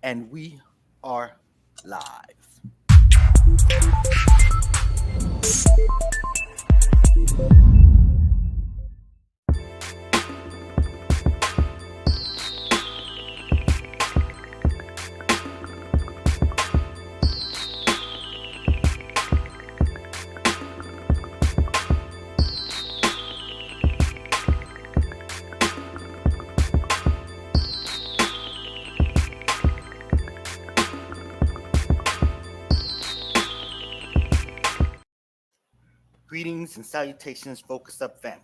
and we are live. Greetings and salutations, Focus Up family.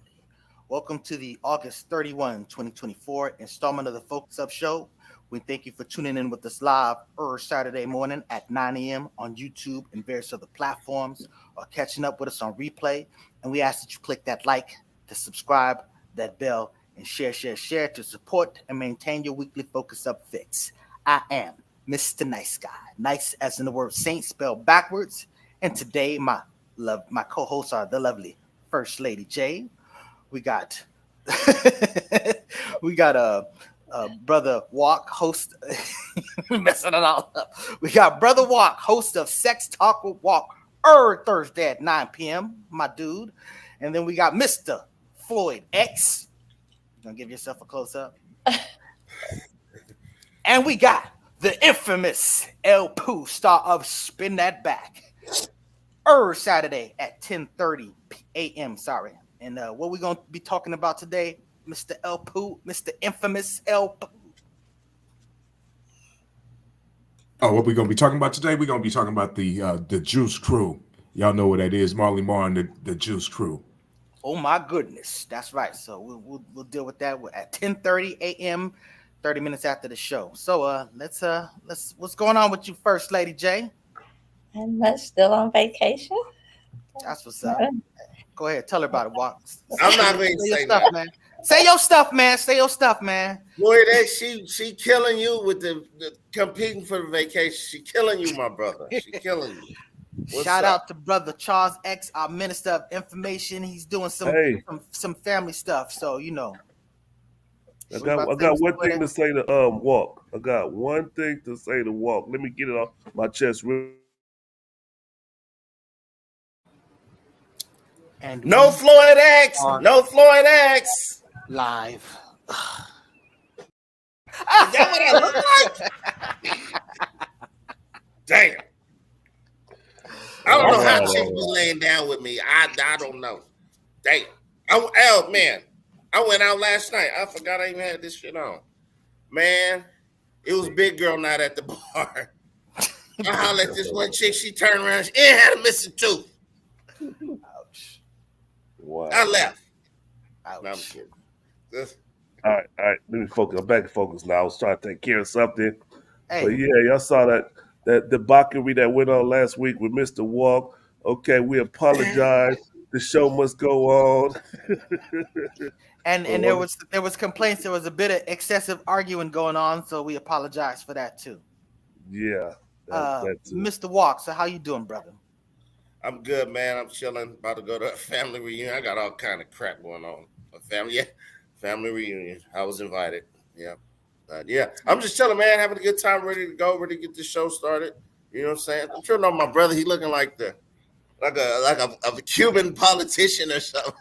Welcome to the August 31, 2024 installment of the Focus Up Show. We thank you for tuning in with us live Saturday morning at 9 a.m. on YouTube and various other platforms, or catching up with us on replay. And we ask that you click that like, to subscribe, that bell, and share to support and maintain your weekly Focus Up fix. I am Mr. Nice Guy, nice as in the word saint spelled backwards. And today, my co-hosts are the lovely First Lady J. We got Brother Walk, host. Messing it all up. We got Brother Walk, host of Sex Talk with Walk, Thursday at 9 p.m. My dude, and then we got Mr. Floyd X. You gonna give yourself a close up? And we got the infamous El Pooh, star of Spin That Back. Saturday at 10:30 a.m. Sorry. And what we're going to be talking about today, Mr. El Pooh, Mr. Infamous El Pooh. Oh, what we're going to be talking about today? We're going to be talking about the Juice Crew. Y'all know what that is, Marley Marr and the Juice Crew. Oh my goodness, that's right. So we'll deal with that at 10:30 a.m. 30 minutes after the show. So let's what's going on with you, First Lady J? And much, still on vacation. That's what's up. Go ahead, tell her about it, Walk. I'm not going to say stuff, man. Say your stuff, man. Say your stuff, man. Boy, that she killing you with the competing for the vacation. She killing you, my brother. She killing you. Shout out to Brother Charles X, our Minister of Information. He's doing some family stuff, so you know. I got one thing to say to Walk. I got one thing to say to Walk. Let me get it off my chest real. And no Floyd X. No Floyd X. Live. Is that what I look like? Damn. I don't know how chicks be laying down with me. I don't know. Damn. Man. I went out last night. I forgot I even had this shit on. Man, it was big girl night at the bar. I hollered at this one chick. She turned around. She had a missing tooth. Ouch. Wow. I left. Ouch. No, I'm kidding. All right. Let me focus. I'm back to focus now. I was trying to take care of something. Hey. But yeah, y'all saw that debauchery that went on last week with Mr. Walk. Okay, we apologize. The show must go on. And there was complaints. There was a bit of excessive arguing going on, so we apologize for that too. Yeah. Mr. Walk, so how you doing, brother? I'm good, man. I'm chilling. About to go to a family reunion. I got all kind of crap going on. Family reunion. I was invited. Yeah. I'm just chilling, man. Having a good time. Ready to go. Ready to get the show started. You know what I'm saying? I'm sure know my brother. He looking like a Cuban politician or something.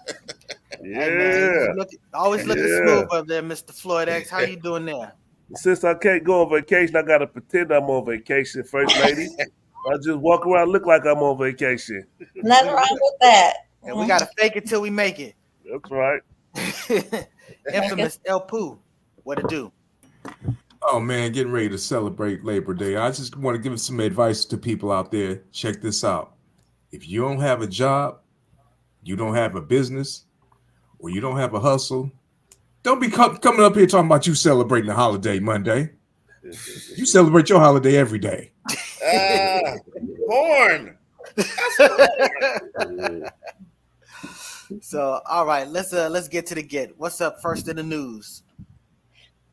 Yeah. Hey, always looking smooth up there, Mr. Floyd X. How you doing there? Since I can't go on vacation, I got to pretend I'm on vacation, First Lady. I just walk around look like I'm on vacation. Nothing wrong with that. And we got to fake it till we make it. That's right. Infamous El Pooh. What to do? Oh, man, getting ready to celebrate Labor Day. I just want to give some advice to people out there. Check this out. If you don't have a job, you don't have a business, or you don't have a hustle, don't be coming up here talking about you celebrating the holiday Monday. You celebrate your holiday every day. Porn. So, all right, let's get to the get. What's up first in the news?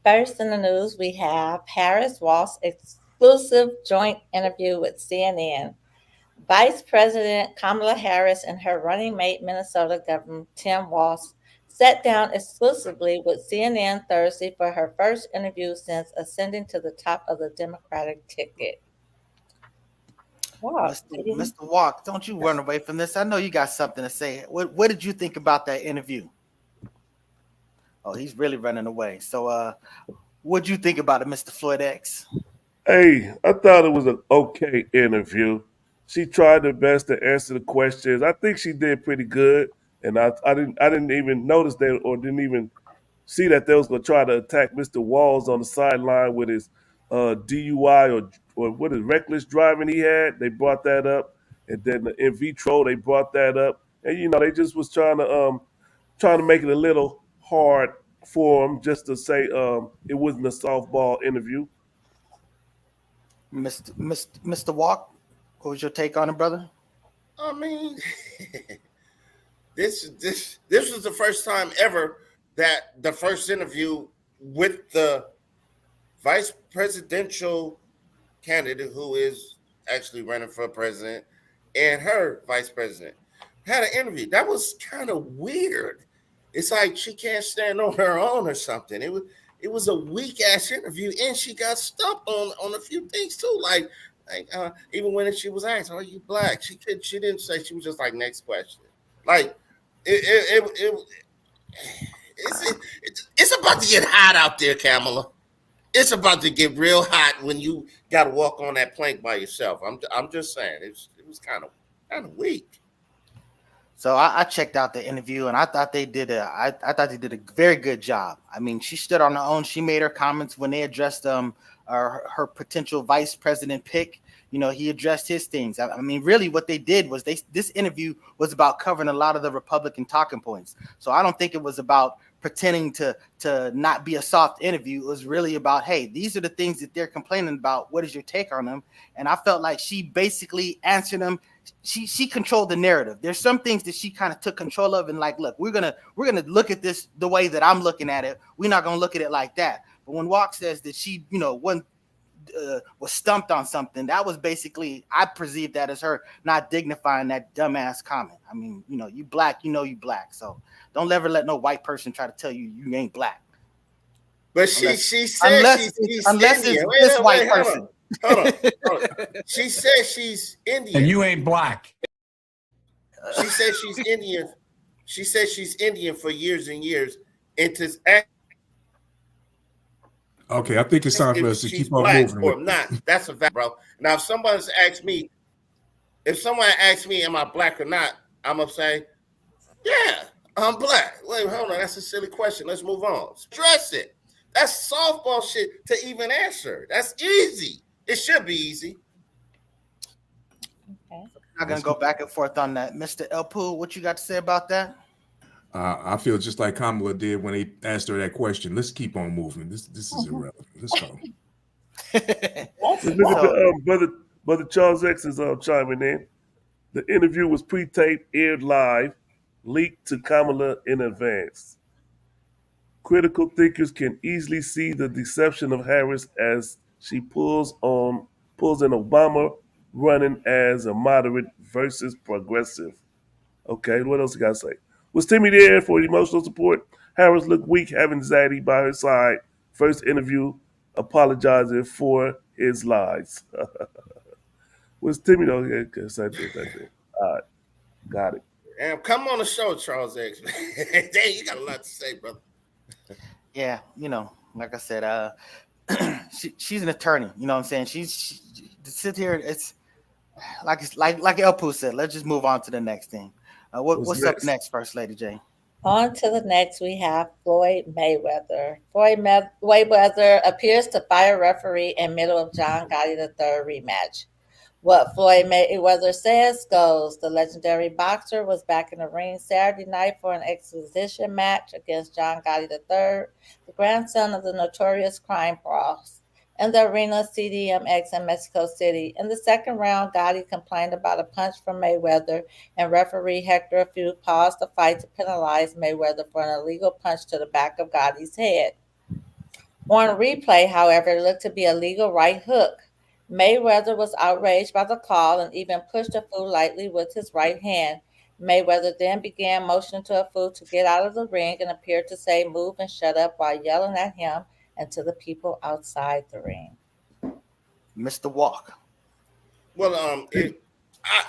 First in the news, we have Harris Walz exclusive joint interview with CNN. Vice President Kamala Harris and her running mate, Minnesota Governor Tim Walz, sat down exclusively with CNN Thursday for her first interview since ascending to the top of the Democratic ticket. Wow. Mr. Walk, don't you run away from this. I know you got something to say. What did you think about that interview? Oh, he's really running away. So what did you think about it, Mr. Floyd X? Hey, I thought it was an okay interview. She tried her best to answer the questions. I think she did pretty good, and I didn't even notice that or didn't even see that they was gonna try to attack Mr. Walls on the sideline with his DUI or what is reckless driving he had. They brought that up, and then the in vitro they brought that up, and they just was trying to make it a little hard for him just to say it wasn't a softball interview. Mr. Walk, what was your take on it, brother? I mean, this was the first time ever that the first interview with the vice presidential candidate who is actually running for president and her vice president had an interview. That was kind of weird. It's like she can't stand on her own or something. It was a weak ass interview, and she got stumped on a few things too. Like even when she was asked, "Are you black?" She didn't say. She was just like, "Next question." Like it's about to get hot out there, Kamala. It's about to get real hot when you got to walk on that plank by yourself. I'm just saying it was kind of weak. So I checked out the interview, and I thought they did a very good job. I mean, she stood on her own. She made her comments when they addressed her potential vice president pick. He addressed his things. I mean, really, what they did was this interview was about covering a lot of the Republican talking points. So I don't think it was about pretending to not be a soft interview. It was really about, hey, these are the things that they're complaining about. What is your take on them? And I felt like she basically answered them. She controlled the narrative. There's some things that she kind of took control of, and like, look, we're gonna look at this the way that I'm looking at it. We're not gonna look at it like that. But when Walk says that she, was stumped on something, that was basically, I perceived that as her not dignifying that dumbass comment. I mean, you black, you black. So don't ever let no white person try to tell you you ain't black. But she said she's unless Indian. it's this white person. Hold on. She says she's Indian. And you ain't black. She says she's Indian. She says she's Indian for years and years. And to Okay, I think it's time for us to keep on black moving. or not, that's a fact, bro. Now, if someone asks me, am I black or not? I'm gonna say, yeah, I'm black. Wait, hold on, that's a silly question. Let's move on. Stress it. That's softball shit to even answer. That's easy. It should be easy. Okay. I'm not gonna go back and forth on that. Mr. Elpoo, what you got to say about that? I feel just like Kamala did when they asked her that question. Let's keep on moving. This is irrelevant. Let's go. Look at the brother Charles X is chiming in. The interview was pre-taped, aired live, leaked to Kamala in advance. Critical thinkers can easily see the deception of Harris as she pulls in Obama running as a moderate versus progressive. Okay, what else you got to say? Was Timmy there for emotional support? Harris looked weak, having Zaddy by her side. First interview, apologizing for his lies. Was Timmy though? Yeah, that's it. All right, got it. And come on the show, Charles X. Dang, you got a lot to say, brother. Yeah, like I said, she's an attorney. You know what I'm saying? She to sit here. It's like Elpoo said. Let's just move on to the next thing. What's up next, First Lady J? On to the next, we have Floyd Mayweather. Mayweather appears to fire referee in middle of John Gotti III rematch. What Floyd Mayweather says goes. The legendary boxer was back in the ring Saturday night for an exhibition match against John Gotti III, the grandson of the notorious crime boss, in the arena CDMX in Mexico City. In the second round, Gotti complained about a punch from Mayweather, and referee Hector Few paused the fight to penalize Mayweather for an illegal punch to the back of Gotti's head. On replay, however, it looked to be a legal right hook. Mayweather was outraged by the call and even pushed the Few lightly with his right hand. Mayweather then began motioning to a fool to get out of the ring and appeared to say, "Move and shut up," while yelling at him and to the people outside the ring. Mr. Walk. Well,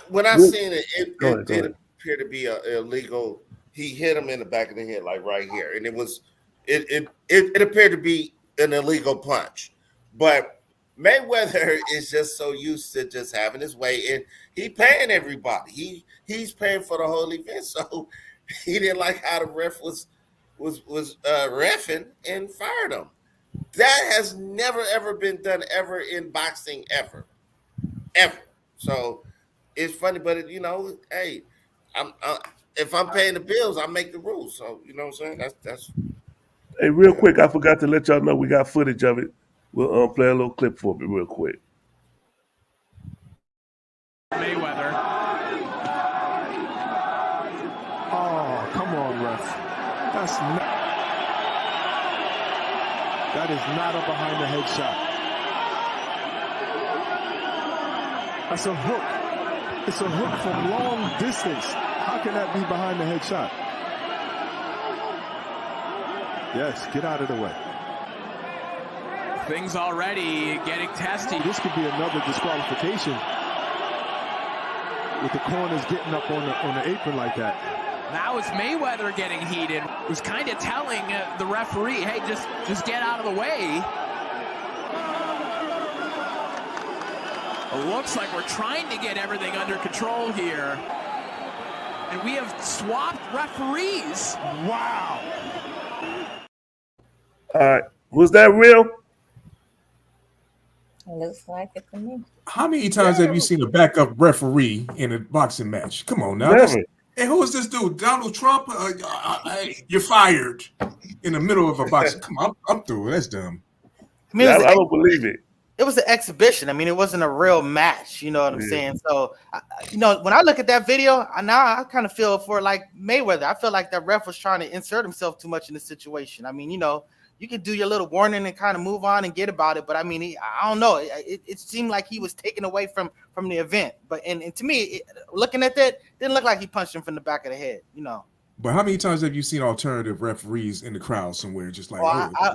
when I Real- seen it, Go it ahead. did appear to be illegal. He hit him in the back of the head, like right here, and it appeared to be an illegal punch. But Mayweather is just so used to just having his way, and he paying everybody. He's paying for the whole event, so he didn't like how the ref was reffing and fired him. That has never ever been done ever in boxing ever. So it's funny, but hey, I'm if I'm paying the bills, I make the rules. So you know what I'm saying? That's Hey, real quick, I forgot to let y'all know we got footage of it. We'll play a little clip for me real quick. Mayweather. Oh, come on, ref. That is not a behind the head shot. That's a hook. It's a hook from long distance. How can that be behind the head shot? Yes, get out of the way. Things already getting testy. This could be another disqualification with the corners getting up on the apron like that. Now it's Mayweather getting heated. It was kind of telling the referee, hey, just get out of the way. It looks like we're trying to get everything under control here. And we have swapped referees. Wow. All right. Was that real? It looks like it to me. How many times have you seen a backup referee in a boxing match? Come on now. Never. Hey, who is this dude? Donald Trump? Hey, you're fired in the middle of a boxing. Come on, I'm through. That's dumb. I mean, I don't believe it. it was an exhibition. I mean, it wasn't a real match. You know what I'm saying? So, when I look at that video, I kind of feel for like Mayweather. I feel like that ref was trying to insert himself too much in the situation. I mean, you could do your little warning and kind of move on and get about it. But I mean, I don't know. It seemed like he was taken away from the event. But and to me, looking at that, didn't look like he punched him from the back of the head. But how many times have you seen alternative referees in the crowd somewhere? Just like,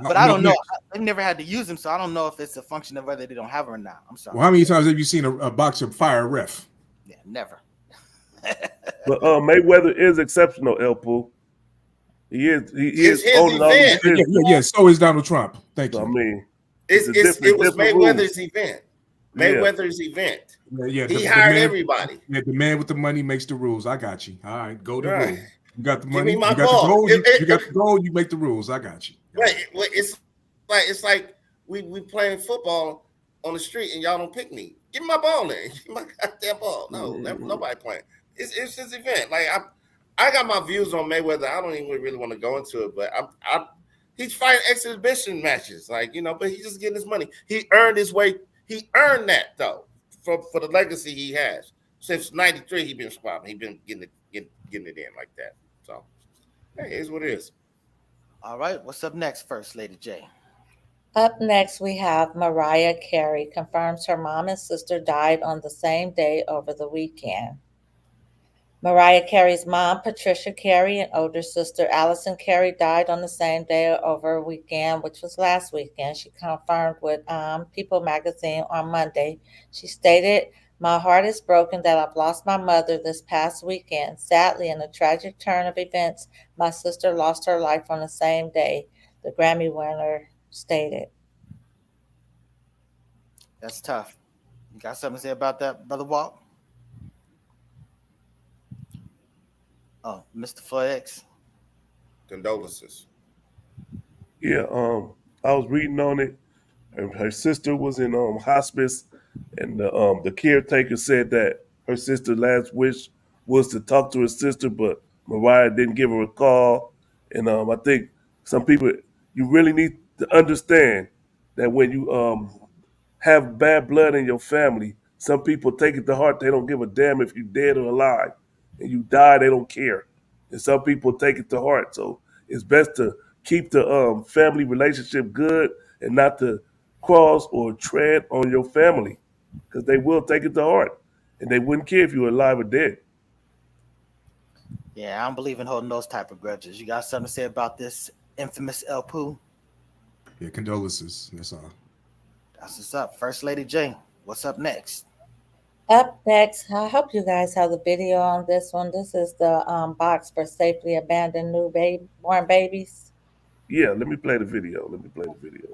but I don't know. I've never had to use them, so I don't know if it's a function of whether they don't have them or not. I'm sorry. Well, how many times have you seen a boxer fire a ref? Yeah, never. But Mayweather is exceptional, El Poo. He is his owning all these event. business. Yeah. So is Donald Trump. Thank you. So, I mean, it was Mayweather's rules. event. Mayweather's event. Yeah, He hired everybody. Yeah, the man with the money makes the rules. I got you. All right, go to Right. rule. You got the Give money. me my You got ball. the gold. If- You got the gold. You make the rules. I got you. Right. It's like we playing football on the street and y'all don't pick me. Give me my ball then. Give me my goddamn ball. No, nobody playing. It's his event. Like I got my views on Mayweather. I don't even really want to go into it, but he's fighting exhibition matches, but he's just getting his money. He earned his way. He earned that though for the legacy he has. Since '93, he's been squabbling. He's been getting it in like that. So, hey, here's what it is. All right, what's up next, First Lady J? Up next, we have Mariah Carey confirms her mom and sister died on the same day over the weekend. Mariah Carey's mom, Patricia Carey, and older sister, Allison Carey, died on the same day over a weekend, which was last weekend. She confirmed with People magazine on Monday. She stated, "My heart is broken that I've lost my mother this past weekend. Sadly, in a tragic turn of events, my sister lost her life on the same day," the Grammy winner stated. That's tough. You got something to say about that, Brother Walt? Oh, Mr. Flex. Condolences. Yeah, I was reading on it, and her sister was in hospice, and the caretaker said that her sister's last wish was to talk to her sister, but Mariah didn't give her a call. And I think some people, you really need to understand that when you have bad blood in your family, some people take it to heart. They don't give a damn if you're dead or alive. And you die, they don't care. And some people take it to heart. So it's best to keep the family relationship good and not to cross or tread on your family, because they will take it to heart. And they wouldn't care if you were alive or dead. Yeah, I don't believe in holding those type of grudges. You got something to say about this infamous El Poo? Yeah, condolences. That's all. That's what's up. First Lady J, what's up next? Up next, I hope you guys have the video on this one. This is the box for safely abandoned born babies. Yeah, let me play the video. Let me play the video.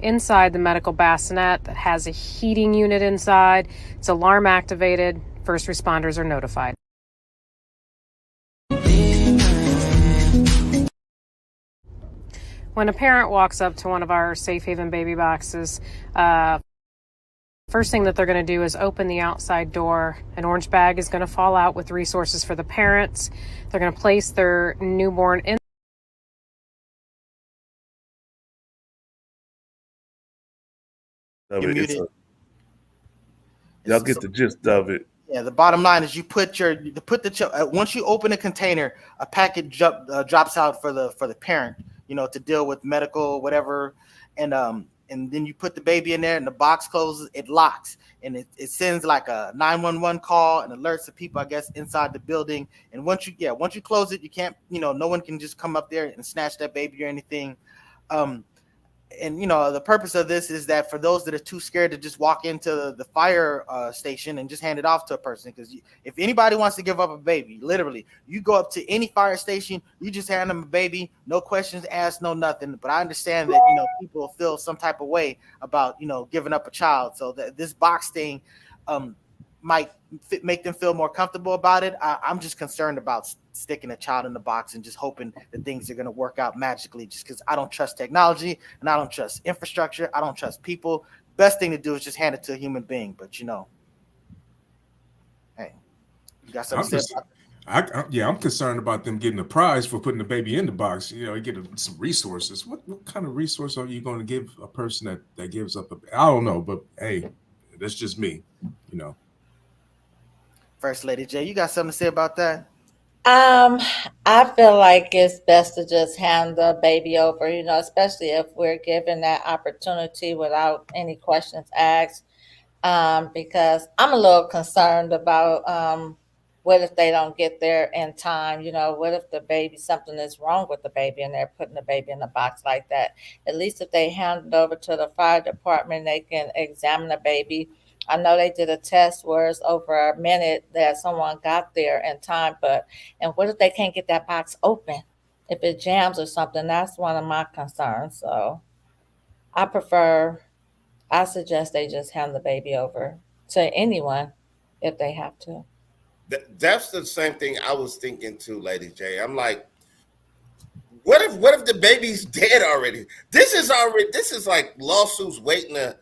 Inside the medical bassinet that has a heating unit inside. It's alarm activated. First responders are notified. When a parent walks up to one of our Safe Haven baby boxes, first thing that they're going to do is open the outside door. An orange bag is going to fall out with resources for the parents. They're going to place their newborn in. You're It's muted. y'all get the gist of it. Yeah, the bottom line is you put once you open a container, a packet drops out for the parent, to deal with medical whatever, and then you put the baby in there, and the box closes, it locks, and it sends like a 911 call and alerts the people, I guess, inside the building. And once you close it, you can't, no one can just come up there and snatch that baby or anything. And the purpose of this is that for those that are too scared to just walk into the fire station and just hand it off to a person, because if anybody wants to give up a baby, literally, you go up to any fire station, you just hand them a baby, no questions asked, no nothing. But I understand that people feel some type of way about giving up a child, so that this box thing might make them feel more comfortable about it. I'm just concerned about sticking a child in the box and just hoping that things are going to work out magically, just because I don't trust technology and I don't trust infrastructure. I don't trust people. Best thing to do is just hand it to a human being. But hey, you got something to say about that? I'm concerned about them getting a prize for putting the baby in the box. Get some resources. What kind of resource are you going to give a person that gives up I don't know, but hey, that's just me. First Lady J, you got something to say about that? I feel like it's best to just hand the baby over, especially if we're given that opportunity without any questions asked. Because I'm a little concerned about what if they don't get there in time? What if something is wrong with the baby and they're putting the baby in a box like that? At least if they hand it over to the fire department, they can examine the baby. I know they did a test where it's over a minute that someone got there in time, and what if they can't get that box open? If it jams or something, that's one of my concerns. So I prefer I suggest they just hand the baby over to anyone if they have to. That's the same thing I was thinking too, Lady J. I'm like, what if the baby's dead already? This is like lawsuits waiting to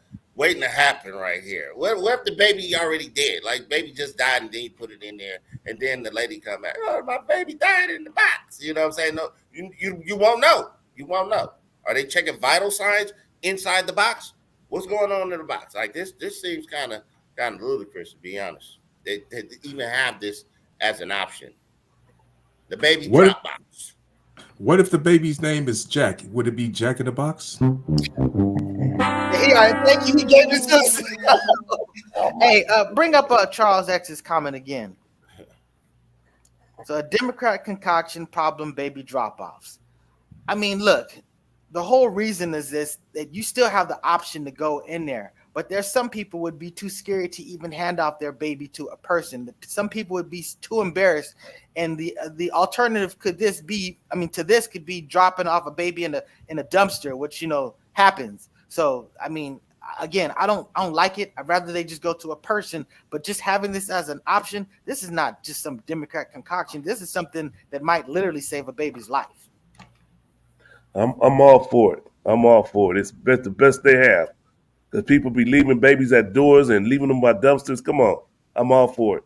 happen right here. What if the baby already dead? Like baby just died and then you put it in there and then the lady come back, oh, my baby died in the box. You know what I'm saying? No, you won't know. You won't know. Are they checking vital signs inside the box? What's going on in the box? Like this seems kind of ludicrous, to be honest. They even have this as an option. The baby drop box. What if the baby's name is Jack? Would it be Jack in the Box? Yeah, thank you. He gave us. Hey, bring up Charles X's comment again. So a Democrat concoction problem, baby drop-offs. I mean, look, the whole reason is this, that you still have the option to go in there. But there's some people would be too scary to even hand off their baby to a person. Some people would be too embarrassed. And the alternative could be dropping off a baby in a dumpster, which happens. So I mean, again, I don't like it. I'd rather they just go to a person. But just having this as an option, this is not just some Democrat concoction. This is something that might literally save a baby's life. I'm all for it. I'm all for it. It's the best they have. Because people be leaving babies at doors and leaving them by dumpsters. Come on. I'm all for it.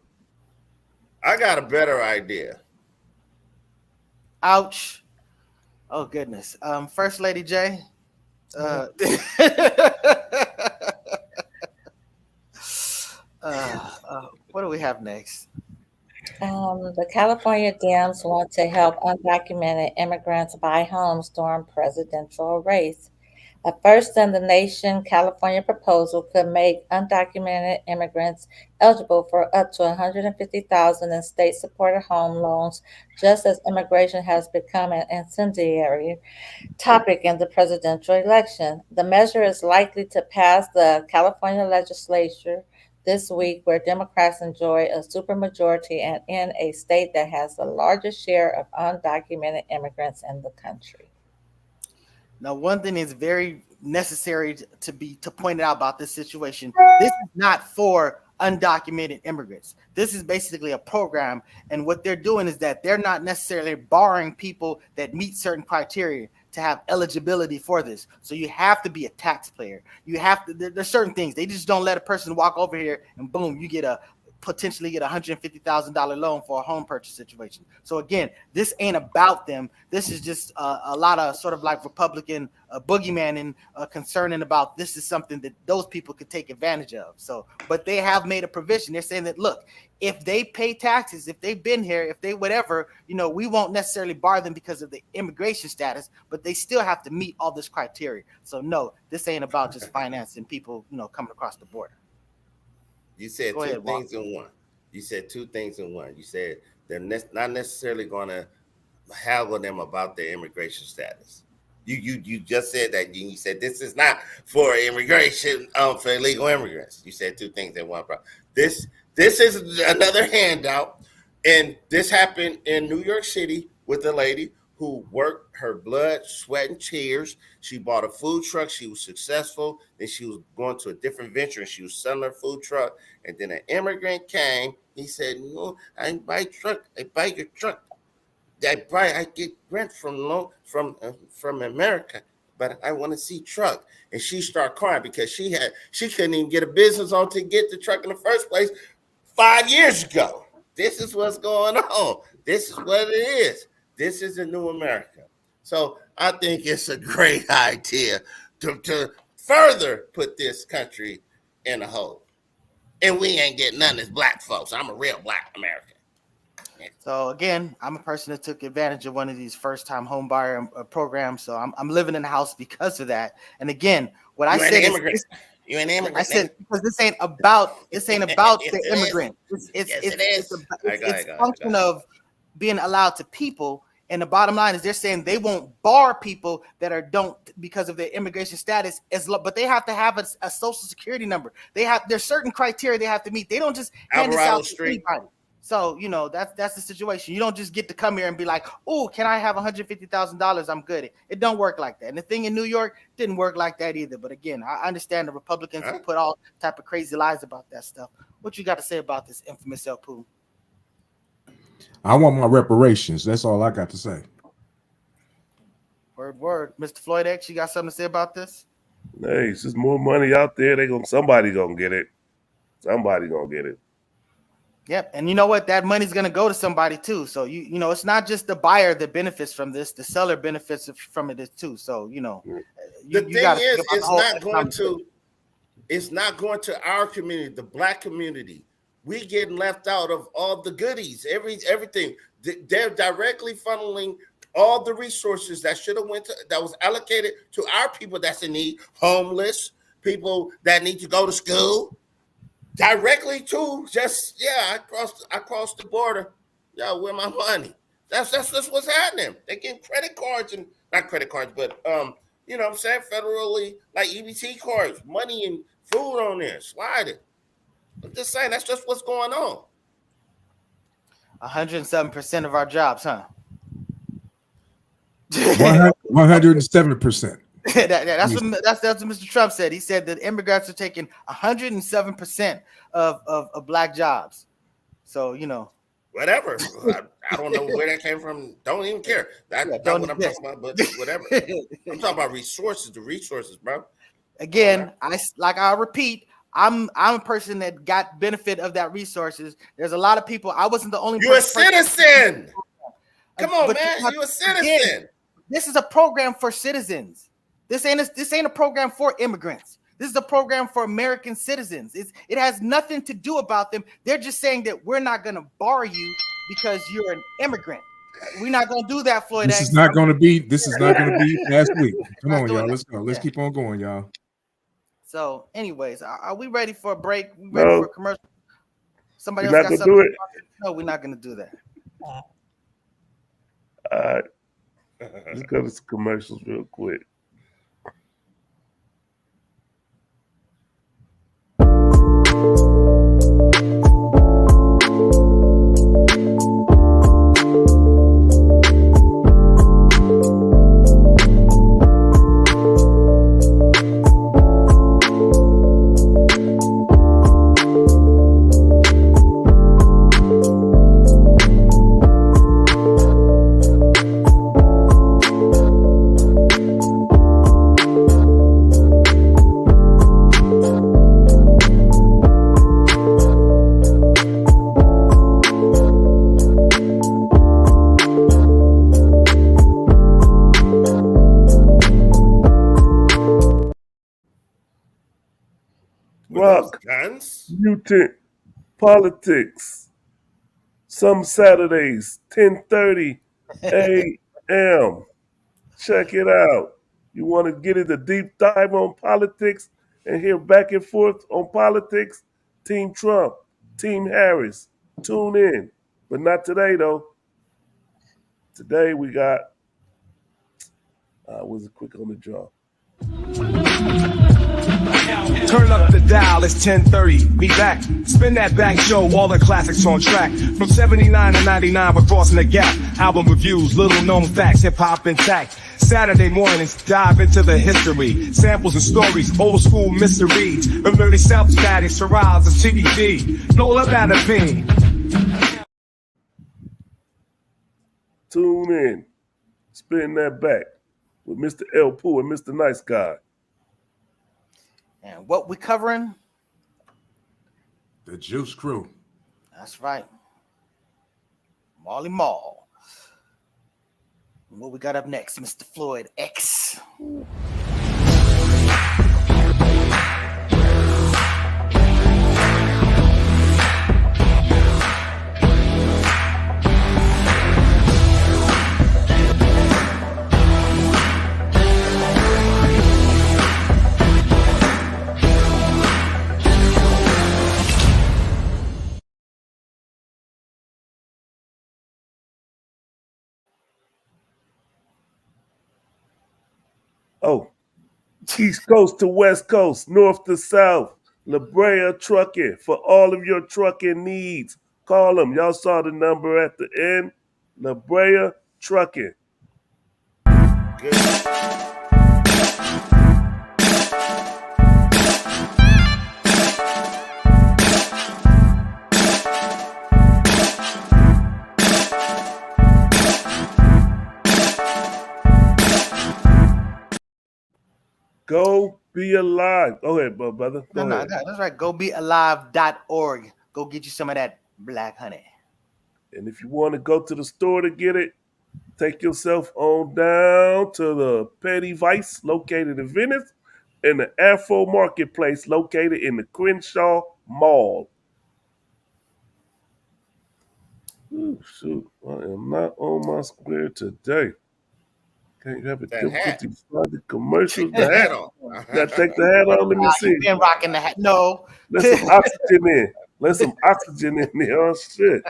I got a better idea. Ouch. Oh, goodness. First Lady J. What do we have next? The California Dems want to help undocumented immigrants buy homes during presidential race. A first in the nation California proposal could make undocumented immigrants eligible for up to $150,000 in state-supported home loans, just as immigration has become an incendiary topic in the presidential election. The measure is likely to pass the California legislature this week, where Democrats enjoy a supermajority and in a state that has the largest share of undocumented immigrants in the country. Now, one thing is very necessary to point out about this situation. This is not for undocumented immigrants. This is basically a program, and what they're doing is that they're not necessarily barring people that meet certain criteria to have eligibility for this. So you have to be a taxpayer. You have to. There's certain things they just don't let a person walk over here and boom, you potentially get $150,000 loan for a home purchase situation. So again, this ain't about them. This is just a lot of sort of like Republican boogeyman and concerning about this is something that those people could take advantage of. So, but they have made a provision. They're saying that, look, if they pay taxes, if they've been here, if they whatever, we won't necessarily bar them because of the immigration status, but they still have to meet all this criteria. So no, this ain't about just financing people, coming across the border. You said two things in one. You said two things in one. You said they're not necessarily going to haggle them about their immigration status. You just said that. You said this is not for immigration for illegal immigrants. You said two things in one. This is another handout, and this happened in New York City with a lady who worked her blood, sweat, and tears. She bought a food truck. She was successful. Then she was going to a different venture, and she was selling her food truck. And then an immigrant came. He said, "No, I didn't buy truck. I buy your truck. I get rent from America, but I want to see truck." And she started crying because she couldn't even get a business on to get the truck in the first place 5 years ago. This is what's going on. This is what it is. This is a new America. So I think it's a great idea to further put this country in a hole. And we ain't getting none as black folks. I'm a real black American. So again, I'm a person that took advantage of one of these first-time home buyer programs. So I'm living in the house because of that. And again, what I said is, you ain't an immigrant. I said because this ain't about the immigrant. It's a function of being allowed to people. And the bottom line is they're saying they won't bar people that don't because of their immigration status, but they have to have a social security number. There's certain criteria they have to meet. They don't just hand this out to anybody. So that's the situation. You don't just get to come here and be like, "Oh, can I have $150,000? I'm good." It don't work like that. And the thing in New York didn't work like that either. But again, I understand the Republicans have put all type of crazy lies about that stuff. What you got to say about this infamous El Poo? I want my reparations. That's all I got to say. Word. Mr. Floyd X, you got something to say about this? Hey, it's just more money out there. Somebody gonna get it. Somebody gonna get it. Yep, and you know what? That money's gonna go to somebody too. So it's not just the buyer that benefits from this; the seller benefits from it too. So the thing is, it's not going to our community, the black community. We getting left out of all the goodies, everything. They're directly funneling all the resources that should have that was allocated to our people that's in need, homeless people that need to go to school, directly to I crossed the border. Yeah, where my money? That's what's happening. They getting credit cards and not credit cards, but what I'm saying, federally like EBT cards, money and food on there, slide it. I'm just saying that's just what's going on. 107% of our jobs, huh? 107%. That's what Mr. Trump said. He said that immigrants are taking 107% of black jobs. So whatever. I don't know where that came from. Don't even care. That's not what I'm talking about. But whatever. I'm talking about resources. The resources, bro. Again, I repeat. I'm a person that got benefit of that resources. There's a lot of people. I wasn't the only. You're a citizen. Come on, man. You're a citizen. Again, this is a program for citizens. This ain't a program for immigrants. This is a program for American citizens. It has nothing to do about them. They're just saying that we're not going to bar you because you're an immigrant. We're not gonna do that, Floyd. This X. is not going to be. This is not going to be last week. Come Not on, doing y'all. that. Let's go. Let's Yeah. keep on going, y'all. So, anyways, are we ready for a break? We ready No. for a commercial? Somebody We're else not got gonna something? do it. No, we're not gonna do that. All right. Let's go to some commercials real quick. Rock, guns, mutant, politics. Some Saturdays, 10:30 a.m. Check it out. You want to get into deep dive on politics and hear back and forth on politics? Team Trump, Team Harris. Tune in. But not today, though. Today we got, was it quick on the draw? Turn up the dial, it's 10:30. We back. Spin that back show, all the classics on track. From 79 to 99, we're crossing the gap. Album reviews, little known facts, hip hop intact. Saturday mornings, dive into the history. Samples and stories, old school mysteries. Early South static, Shiraz, and CDG. Nola Banapine. Tune in. Spin that back with Mr. L. Pooh and Mr. Nice Guy. And what we covering? The Juice Crew. That's right. Marley Marl. And what we got up next, Mr. Floyd X. Oh, East Coast to West Coast, North to South, La Brea Trucking for all of your trucking needs. Call them. Y'all saw the number at the end. La Brea Trucking. good. Go be alive. Go ahead, brother. Go ahead. That's right. GoBeAlive.org. Go get you some of that black honey. And if you want to go to the store to get it, take yourself on down to the Petty Vice located in Venice and the Afro Marketplace located in the Crenshaw Mall. Ooh, shoot, I am not on my square today. Can't have a That difficulty finding commercials. Take the hat on. Gotta take the hat on. Let me see. You've been rocking the hat. No. Let some oxygen in. Let some oxygen in there. Oh shit.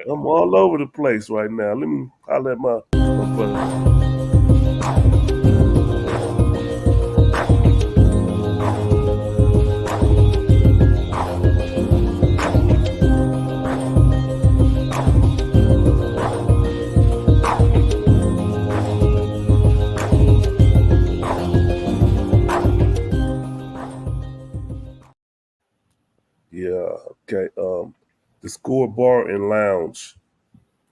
I'm all over the place right now. Let me holler at my brother. Yeah, okay. The Score Bar and Lounge.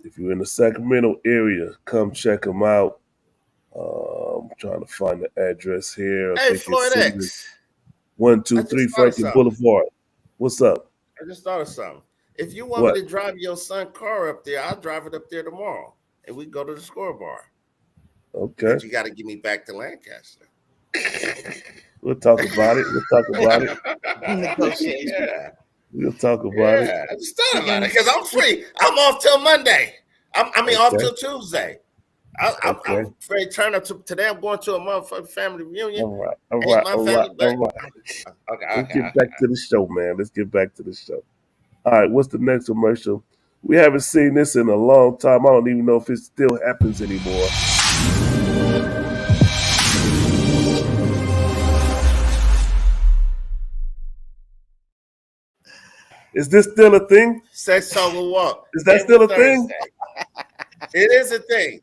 If you're in the Sacramento area, come check them out. I'm trying to find the address here. I Hey, think Floyd it's X. 123 thought of Franklin something. Boulevard. What's up? I just thought of something. If you want What? me to drive your son car up there, I'll drive it up there tomorrow, and we go to the Score Bar. Okay. But you got to give me back to Lancaster. We'll talk about it. We'll talk about it. Negotiation. Yeah, We'll talk about it. yeah. I just thought about it because I'm free. I'm off till Monday. Off Okay. till Tuesday. I'm ready to turn up today. I'm going to a motherfucking family reunion. All right. Okay. Let's get back to the show, man. Let's get back to the show. All right, what's the next commercial? We haven't seen this in a long time. I don't even know if it still happens anymore. Is this still a thing? Sex Talk with Walk. Is that still a thing? It is a thing.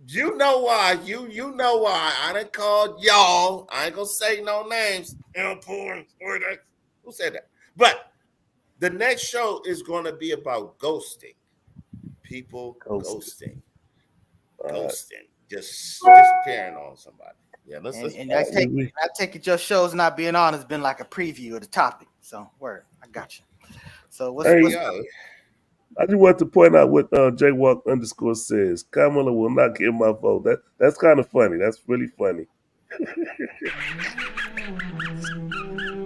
You know why? You know why? I done called y'all. I ain't gonna say no names. Who said that? But the next show is going to be about ghosting. People ghosting. Just disappearing on somebody. Yeah, I take it your show's not being on has been like a preview of the topic. So word, I got you. So what's I just want to point out what JWalk _ says. Kamala will not get my vote. That's kind of funny. That's really funny.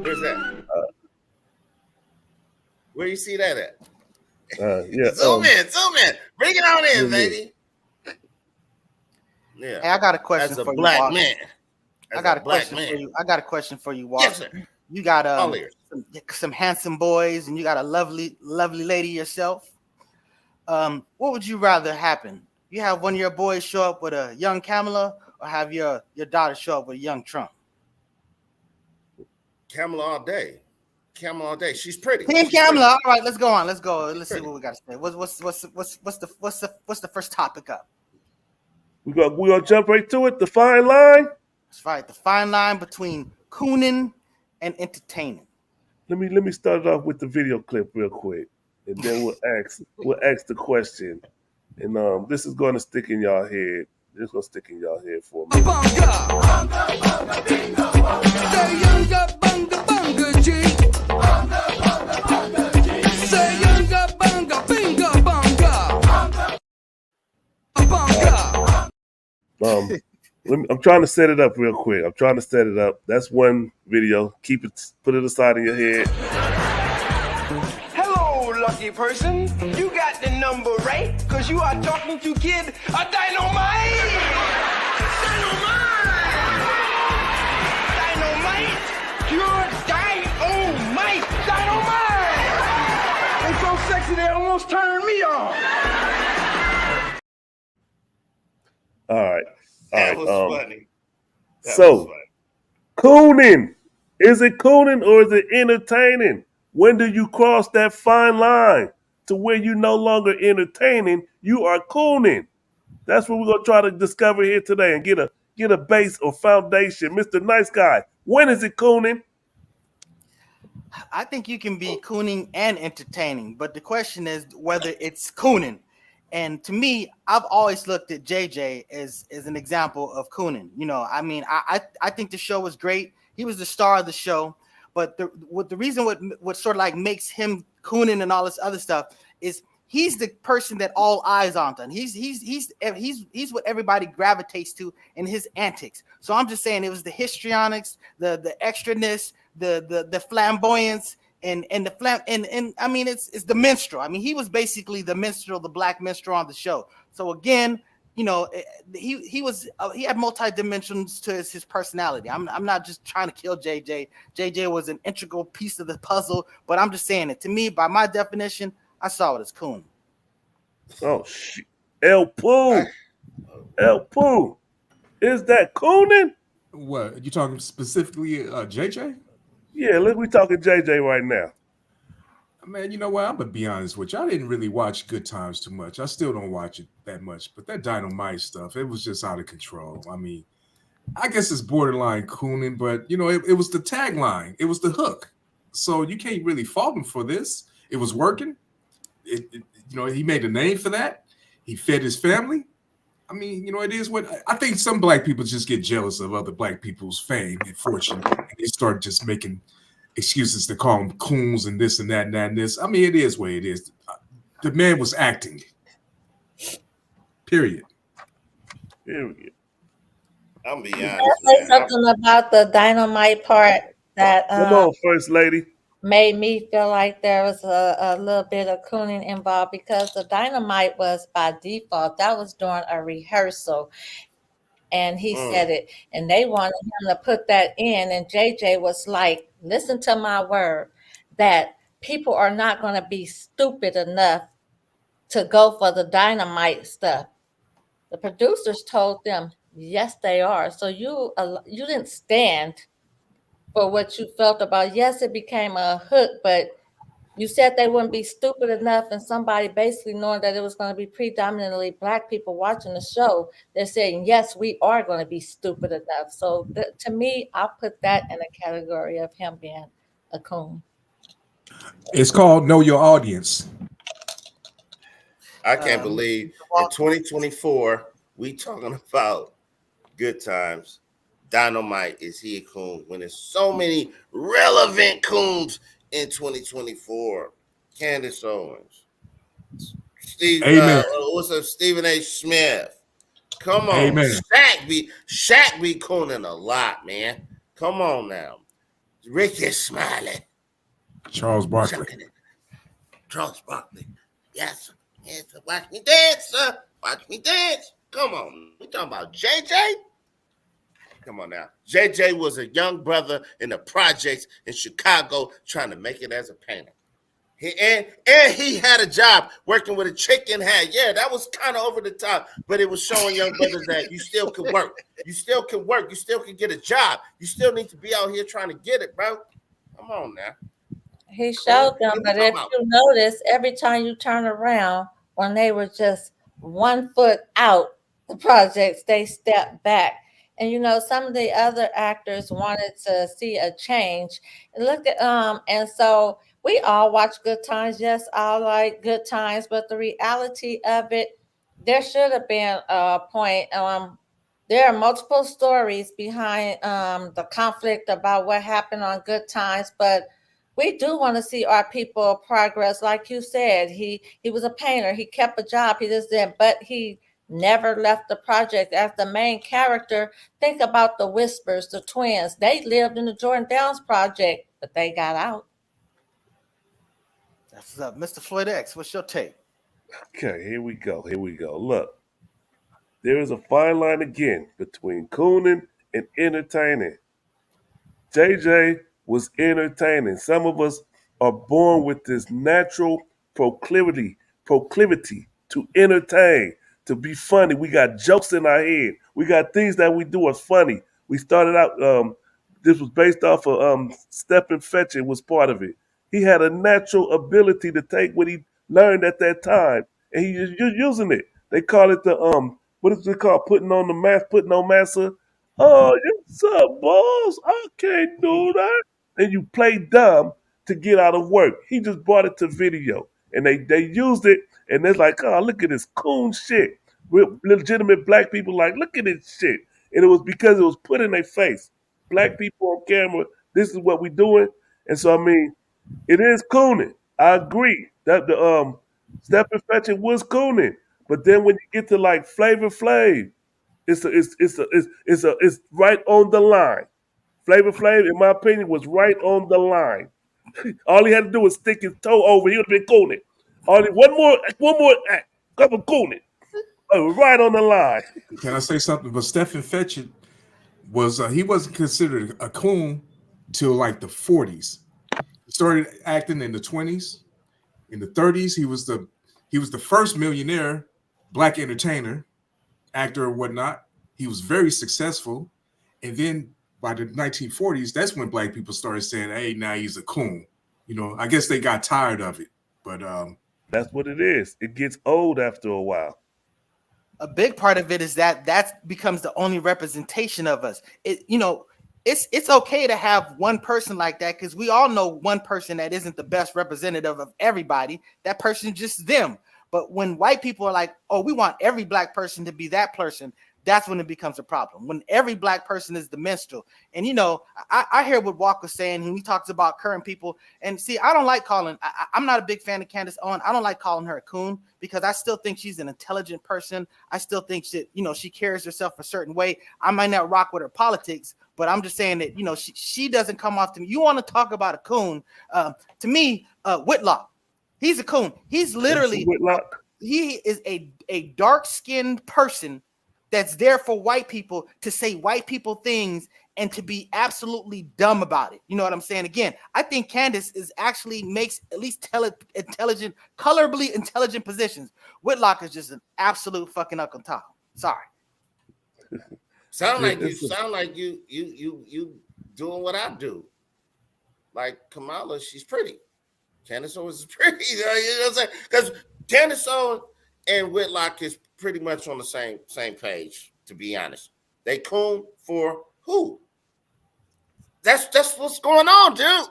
Where's that? Where you see that at? Yeah. Zoom in. Bring it on in, baby. Yeah. Hey, I got a question As a for black you, man. I got a question for you. I got a question for you, Walz. Yes, sir. You got some handsome boys, and you got a lovely lady yourself. What would you rather happen? You have one of your boys show up with a young Kamala, or have your daughter show up with a young Trump? Kamala all day. She's pretty. Team Kamala. All right, let's go on. Let's go. Let's see what we got to say. What's the first topic up? We gonna jump right to it. The fine line. That's right. The fine line between cooning and entertaining. Let me start it off with the video clip real quick, and then we'll ask the question. And this is going to stick in y'all head. This is going to stick in y'all head for a minute. I'm trying to set it up real quick. That's one video. Put it aside in your head. Hello, lucky person. You got the number right, because you are talking to Kid a Dynamite. Dynamite. Pure dynamite. Dynamite. It's so sexy they almost turned me on. All right. That was funny. Cooning. Is it cooning or is it entertaining? When do you cross that fine line to where you're no longer entertaining? You are cooning. That's what we're gonna try to discover here today and get a base or foundation. Mr. Nice Guy, when is it cooning? I think you can be cooning and entertaining, but the question is whether it's cooning. And to me, I've always looked at JJ as an example of cooning. You know, I mean, I think the show was great. He was the star of the show, but the reason what sort of like makes him cooning and all this other stuff is he's the person that all eyes on. He's what everybody gravitates to in his antics. So I'm just saying it was the histrionics, the extraness, the flamboyance. And I mean it's the minstrel. I mean he was basically the minstrel, the black minstrel on the show. So again, you know, he had multi dimensions to his personality. I'm not just trying to kill JJ. JJ was an integral piece of the puzzle, but I'm just saying it. To me, by my definition, I saw it as coon. Oh shit, El Pooh, is that cooning? What you talking specifically, JJ? Yeah, we talking JJ right now. Man, you know what? I'm gonna be honest with you. I didn't really watch Good Times too much. I still don't watch it that much. But that Dynamite stuff, it was just out of control. I mean, I guess it's borderline cooning, but you know, it was the tagline. It was the hook. So you can't really fault him for this. It was working. You know, he made a name for that. He fed his family. I mean, you know, it is what I think some black people just get jealous of other black people's fame and fortune. And they start just making excuses to call them coons and this and that and that and this. I mean, it is what it is. The man was acting. Period. I'm be honest. Can I say something about the Dynamite part? That come on, First Lady. made me feel like there was a little bit of cooning involved because the dynamite was by default. That was during a rehearsal. And he said it, and they wanted him to put that in. And JJ was like, listen to my word, that people are not going to be stupid enough to go for the dynamite stuff. The producers told them, yes, they are. So you didn't stand for what you felt about. Yes, it became a hook, but you said they wouldn't be stupid enough, and somebody basically knowing that it was going to be predominantly black people watching the show, they're saying, yes, we are going to be stupid enough. So to me, I'll put that in a category of him being a coon. It's called Know Your Audience. I can't believe in 2024 we talking about good times. Dynamite, is he a coon? When there's so many relevant coons in 2024. Candace Owens, Steve, what's up, Stephen A. Smith? Come on, Amen. Shaq be cooning a lot, man. Come on now, Ricky Smiley, Charles Barkley, yes, watch me dance, sir. Watch me dance. Come on, we talking about JJ. Come on now. JJ was a young brother in the projects in Chicago trying to make it as a painter. And he had a job working with a chicken hat. Yeah, that was kind of over the top, but it was showing young brothers that you still can work. You still can work. You still can get a job. You still need to be out here trying to get it, bro. Come on now. He showed them, but if you notice, every time you turn around, when they were just 1 foot out the projects, they stepped back. And some of the other actors wanted to see a change. And look at and so we all watch Good Times. Yes, I like Good Times, but the reality of it, there should have been a point. There are multiple stories behind the conflict about what happened on Good Times, but we do want to see our people progress. Like you said, he was a painter. He kept a job. He just did, but he never left the project as the main character. Think about the Whispers, the twins. They lived in the Jordan Downs project, but they got out. That's up, Mr. Floyd X. What's your take? Okay, here we go. Look, there is a fine line again between cooning and entertaining. JJ was entertaining. Some of us are born with this natural proclivity to entertain, to be funny. We got jokes in our head. We got things that we do are funny. We started out, this was based off of Stephen Fetchit was part of it. He had a natural ability to take what he learned at that time, and he was using it. They call it the, what is it called? Putting on massa. Oh, what's up, boss? I can't do that. And you play dumb to get out of work. He just brought it to video, and they used it, and they're like, oh, look at this coon shit. Real legitimate black people like, look at this shit. And it was because it was put in their face. Black people on camera, this is what we're doing. And so, I mean, it is cooning. I agree that the Stephen Fetchit was cooning. But then when you get to like Flavor Flav, it's right on the line. Flavor Flav, in my opinion, was right on the line. All he had to do was stick his toe over. He would have been cooning. Only one more act. Couple cooning. Right on the line. Can I say something? But Stephen Fetchit was he wasn't considered a coon till like the 40s. He started acting in the 20s. In the 30s, he was the first millionaire black entertainer, actor or whatnot. He was very successful. And then by the 1940s, that's when black people started saying, hey, now he's a coon. I guess they got tired of it. But that's what it is. It gets old after a while. A big part of it is that becomes the only representation of us. It's okay to have one person like that, because we all know one person that isn't the best representative of everybody. That person just them. But when white people are like, oh, we want every black person to be that person, that's when it becomes a problem. When every black person is the minstrel. And, I hear what Walker's saying when he talks about current people. And see, I don't like I'm not a big fan of Candace Owens. I don't like calling her a coon, because I still think she's an intelligent person. I still think that, she carries herself a certain way. I might not rock with her politics, But I'm just saying that, she doesn't come off to me. You want to talk about a coon? To me, Whitlock, he's a coon. He's literally Whitlock. He is a dark-skinned person that's there for white people to say white people things and to be absolutely dumb about it. You know what I'm saying? Again, I think Candace makes at least colorably intelligent positions. Whitlock is just an absolute fucking Uncle Tom. Sorry. Sound like you doing what I do. Like Kamala, she's pretty. Candace Owens is pretty. You know what I'm saying? Because Candace Owens and Whitlock is pretty much on the same page, to be honest. They coon for who? That's what's going on, dude.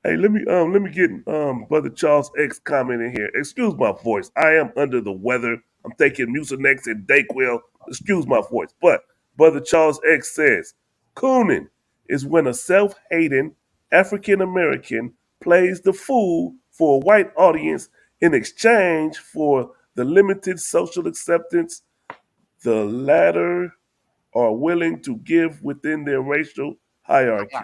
Hey, let me get Brother Charles X comment in here. Excuse my voice. I am under the weather. I'm taking Mucinex and Dayquil. Excuse my voice. But Brother Charles X says, cooning is when a self-hating African-American plays the fool for a white audience in exchange for the limited social acceptance the latter are willing to give within their racial hierarchy.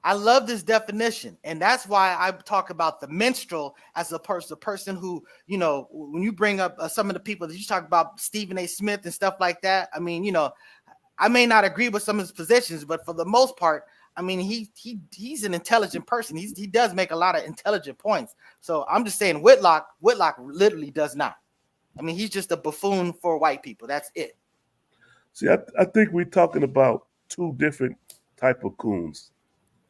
I love this definition, and that's why I talk about the minstrel as a person who, when you bring up some of the people that you talk about, Stephen A. Smith and stuff like that. I mean, I may not agree with some of his positions, but for the most part, I mean, he's an intelligent person. He does make a lot of intelligent points. So I'm just saying, Whitlock literally does not. I mean, he's just a buffoon for white people. That's it. See, I think we're talking about two different type of coons.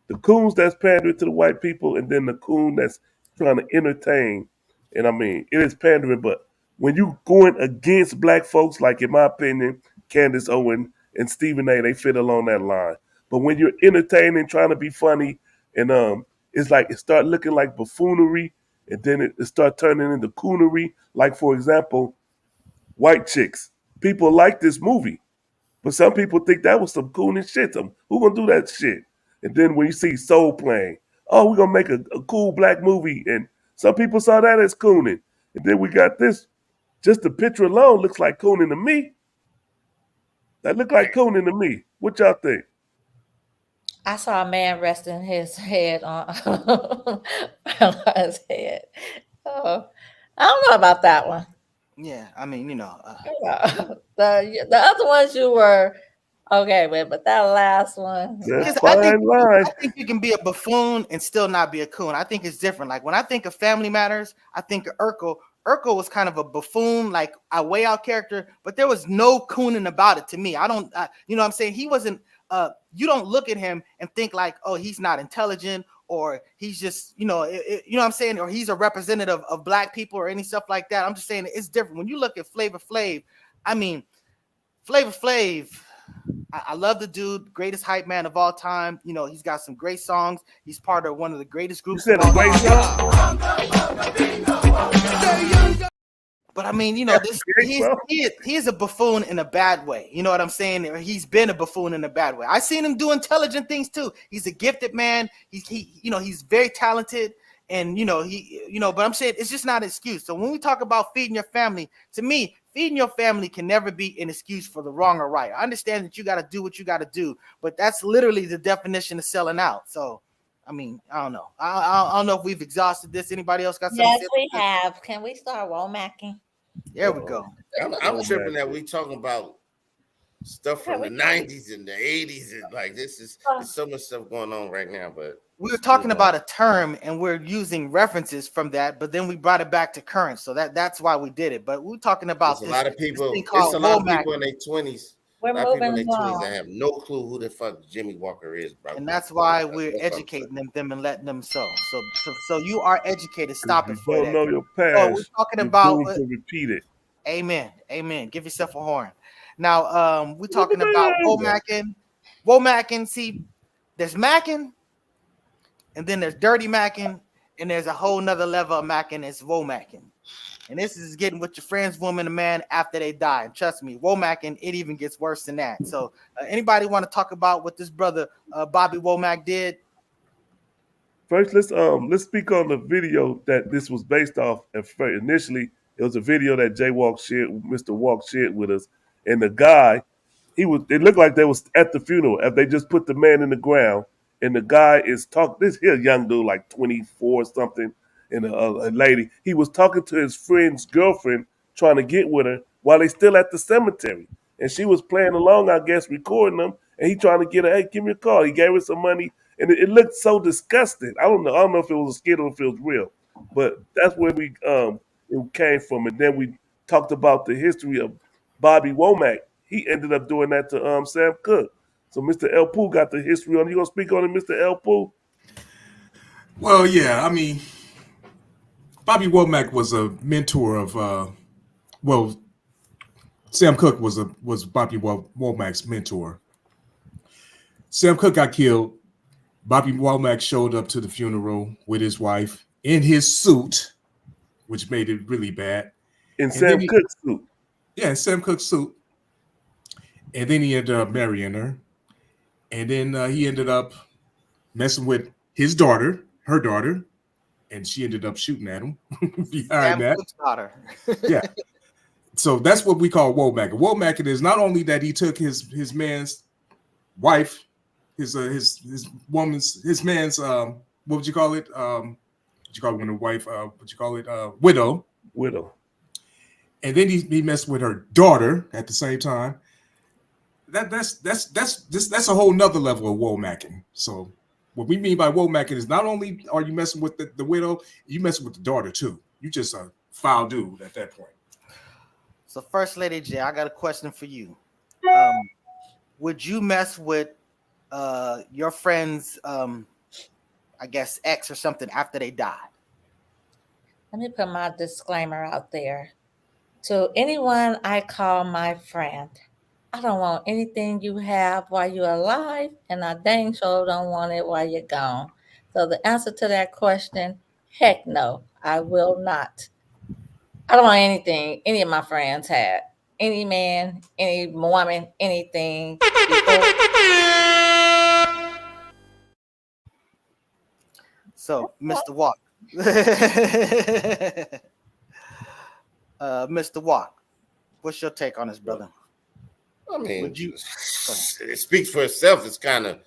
The coons that's pandering to the white people, and then the coon that's trying to entertain. And I mean, it is pandering, but when you going against black folks, like in my opinion, Candace Owen and Stephen A., they fit along that line. But when you're entertaining, trying to be funny, and it's like it start looking like buffoonery, and then it start turning into coonery. Like, for example, White Chicks. People like this movie, but some people think that was some coonish shit. Who gonna do that shit? And then when you see Soul playing, oh, we're going to make a cool black movie. And some people saw that as cooning. And then we got this. Just the picture alone looks like cooning to me. That look like cooning to me. What y'all think? I saw a man resting his head on his head. Oh, I don't know about that one. Yeah, I mean, the other ones you were okay with, but that last one. I think you can be a buffoon and still not be a coon. I think it's different. Like when I think of Family Matters, I think of Urkel. Urkel was kind of a buffoon, like a way out character, but there was no cooning about it to me. I don't, you know what I'm saying? He wasn't, you don't look at him and think like, oh, he's not intelligent, or he's just, you know what I'm saying? Or he's a representative of black people or any stuff like that. I'm just saying it's different. When you look at Flavor Flav, I mean, Flavor Flav, I love the dude, greatest hype man of all time. He's got some great songs. He's part of one of the greatest groups. You said a great song? But I mean, he is a buffoon in a bad way. You know what I'm saying? He's been a buffoon in a bad way. I've seen him do intelligent things too. He's a gifted man. He's very talented. And but I'm saying it's just not an excuse. So when we talk about feeding your family, to me, feeding your family can never be an excuse for the wrong or right. I understand that you got to do what you got to do, but that's literally the definition of selling out. So, I mean, I don't know. I don't know if we've exhausted this. Anybody else got something? Yes, we have. Can we start Womacking? There we go. I'm tripping that we talking about stuff from the 90s and the 80s, and like there's so much stuff going on right now. But we were talking about a term and we're using references from that, but then we brought it back to current. So that's why we did it. But we're talking about a lot of people. It's a lot of people in their 20s. We're moving along. That have no clue who the fuck Jimmy Walker is, bro. And that's why we're educating them and letting them so you are educated. Stop it for that. Don't know your past. So we're talking about to repeat it. Amen. Give yourself a horn. Now we're talking about Womacking. See, there's macking, and then there's dirty macking, and there's a whole nother level of macking. It's Womacking. And this is getting with your friend's woman and man after they die. And trust me, Womacking, it even gets worse than that. So anybody want to talk about what this brother Bobby Womack did? First, let's speak on the video that this was based off. Initially, it was a video that Mr. Walk shared with us. And the guy It looked like they was at the funeral. If they just put the man in the ground, and the guy is talking. This here young dude, like 24 or something, and a lady. He was talking to his friend's girlfriend, trying to get with her while they still at the cemetery, and she was playing along, I guess, recording them. And he trying to get her. Hey, give me a call. He gave her some money, and it looked so disgusting. I don't know. I don't know if it was a skit or if it was real, but that's where it came from. And then we talked about the history of Bobby Womack. He ended up doing that to Sam Cooke. So Mr. El Poo got the history on. You gonna speak on it, Mr. El Poo? Well, yeah, I mean, Bobby Womack was a mentor of well, Sam Cooke was Bobby Womack's mentor. Sam Cooke got killed. Bobby Womack showed up to the funeral with his wife in his suit, which made it really bad. In Sam Cooke's suit. Yeah, in Sam Cooke's suit. And then he ended up marrying her. And then he ended up messing with his daughter, her daughter, and she ended up shooting at him behind Sam that. Cooke's daughter. Yeah. So that's what we call Womacking. Womacking is not only that he took his man's wife, his man's what would you call it? What you call it when a wife? What you call it? Widow. Widow. And then he messed with her daughter at the same time. That's a whole nother level of Womacking. So what we mean by Womacking is not only are you messing with the widow, you messing with the daughter too. You just a foul dude at that point. So First Lady J, I got a question for you. Would you mess with your friend's I guess ex or something after they died? Let me put my disclaimer out there. To anyone I call my friend, I don't want anything you have while you're alive, and I dang sure don't want it while you're gone. So the answer to that question, heck no, I will not. I don't want anything any of my friends had. Any man, any woman, anything. So, Mr. Walk. Mr. Walk, what's your take on this, brother? I mean, it speaks for itself. It's kind of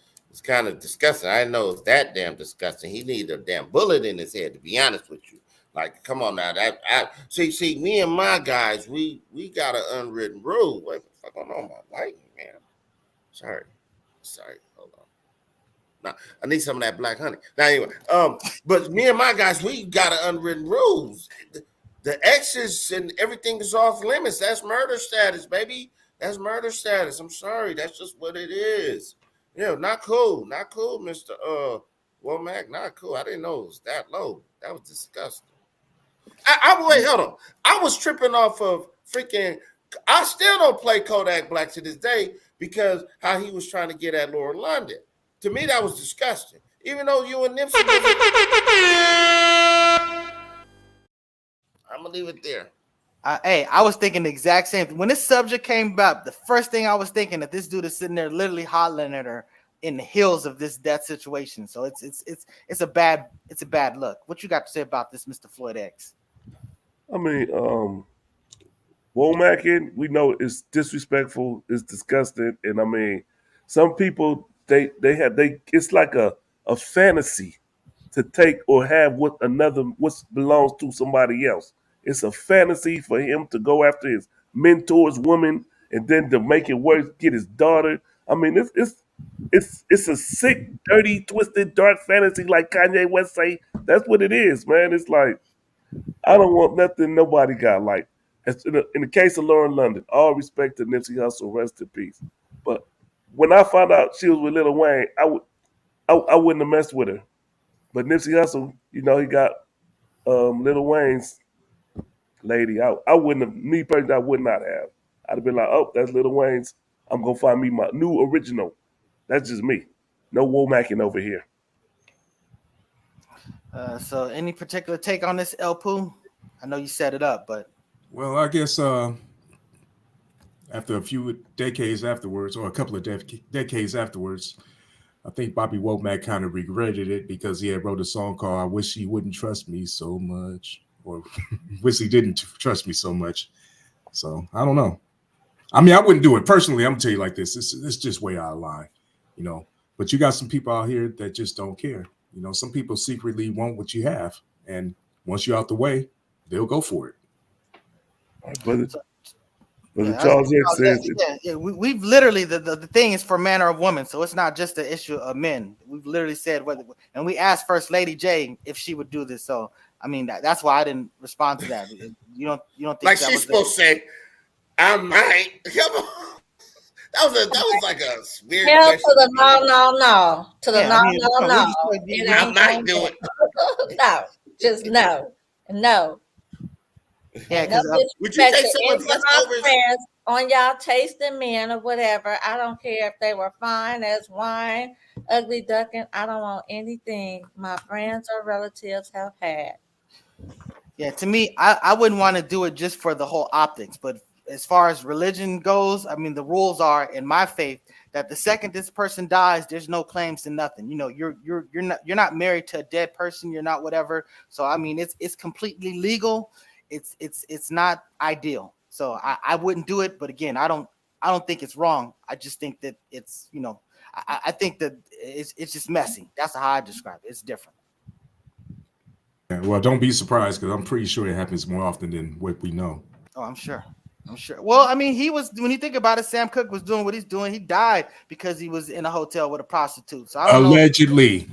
disgusting. I know it's that damn disgusting. He needs a damn bullet in his head, to be honest with you. Like, come on now. See, me and my guys, we got an unwritten rule. What the fuck going on my lighting, man? Sorry. Hold on. Now, I need some of that black honey. Now, anyway, but me and my guys, we got an unwritten rules. The exes and everything is off limits. That's murder status, baby. That's murder status. I'm sorry. That's just what it is. Yeah, not cool. Not cool, Mr. Womack. Not cool. I didn't know it was that low. That was disgusting. Wait, hold on. I was tripping off of freaking. I still don't play Kodak Black to this day because how he was trying to get at Laura London. To me, that was disgusting. Even though you and Nipsey. I'm gonna leave it there. Hey, I was thinking the exact same thing. When this subject came up, the first thing I was thinking that this dude is sitting there literally hollering at her in the heels of this death situation. So it's a bad look. What you got to say about this, Mr. Floyd X? I mean, Womacking, we know it's disrespectful, it's disgusting, and I mean, some people it's like a fantasy to take or have what belongs to somebody else. It's a fantasy for him to go after his mentor's woman and then to make it worse, get his daughter. I mean, it's a sick, dirty, twisted, dark fantasy like Kanye West say. That's what it is, man. It's like, I don't want nothing nobody got. Like, in the case of Lauren London, all respect to Nipsey Hussle, rest in peace. But when I found out she was with Lil Wayne, I wouldn't have messed with her. But Nipsey Hussle, he got Lil Wayne's lady. I wouldn't have, me personally, I would not have. I'd have been like, oh, that's Lil Wayne's. I'm going to find me my new original. That's just me. No Womacking over here. So any particular take on this, El Poo? I know you set it up, but. Well, I guess after a few decades afterwards, or a couple of decades afterwards, I think Bobby Womack kind of regretted it because he had wrote a song called I Wish He Wouldn't Trust Me So Much, or Wish He Didn't Trust Me So Much. So I don't know. I mean, I wouldn't do it personally. I'm gonna tell you like this. It's just way out of line, you know. But you got some people out here that just don't care. You know, some people secretly want what you have, and once you're out the way, they'll go for it. All right, brother. Brother Yeah, Charles X says, we've literally the thing is for man or woman, so it's not just the issue of men. We've literally said whether, and we asked First Lady J if she would do this. So I mean that's why I didn't respond to that. You don't think like that she's supposed to say, I might. Come on. That was like a weird Hell question. to the no. To the Yeah, I mean, no. we I might do it. No, just no. Yeah, No because Would you disrespect take to any someone's of my leftovers? friends on y'all tasting men or whatever. I don't care if they were fine as wine, ugly ducking. I don't want anything my friends or relatives have had. yeah, to me, I wouldn't want to do it just for the whole optics, but as far as religion goes, I mean, the rules are in my faith that the second this person dies, there's no claims to nothing. You know, you're not married to a dead person. You're not whatever. So I mean, it's completely legal. It's not ideal. So I wouldn't do it. But again, I don't think it's wrong. I just think that it's I think that it's just messy. That's how I describe it. It's different. Yeah, well, don't be surprised because I'm pretty sure it happens more often than what we know. Oh, I'm sure. Well, I mean, he was when you think about it, Sam Cooke was doing what he's doing. He died because he was in a hotel with a prostitute. So I don't know. Allegedly.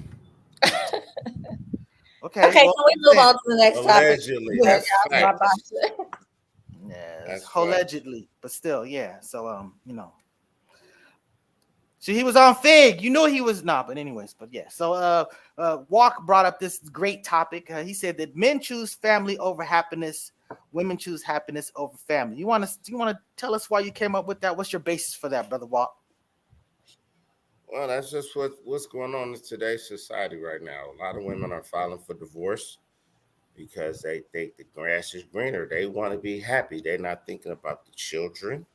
Okay, Okay, well, can we move on to the next topic? Allegedly. That's facts. yeah, That's allegedly, but still, yeah. So so he was on Fig. You know he was not, but anyways, but yeah. So Walk brought up this great topic. He said that men choose family over happiness, women choose happiness over family. You want to tell us why you came up with that? What's your basis for that, brother Walk? Well, that's just what's going on in today's society right now. A lot of women are filing for divorce because they think the grass is greener. They want to be happy. They're not thinking about the children,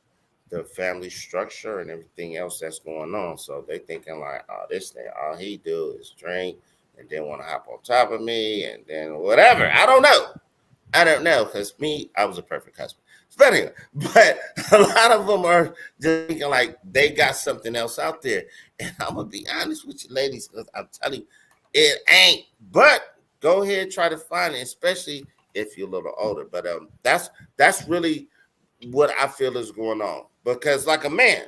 the family structure, and everything else that's going on. So they thinking like, oh, this thing, all he do is drink and then want to hop on top of me and then whatever. I don't know because I was a perfect husband. But anyway, but a lot of them are just thinking like they got something else out there. And I'm gonna be honest with you, ladies, because I'm telling you, it ain't. But go ahead, try to find it, especially if you're a little older. But that's really what I feel is going on. Because like a man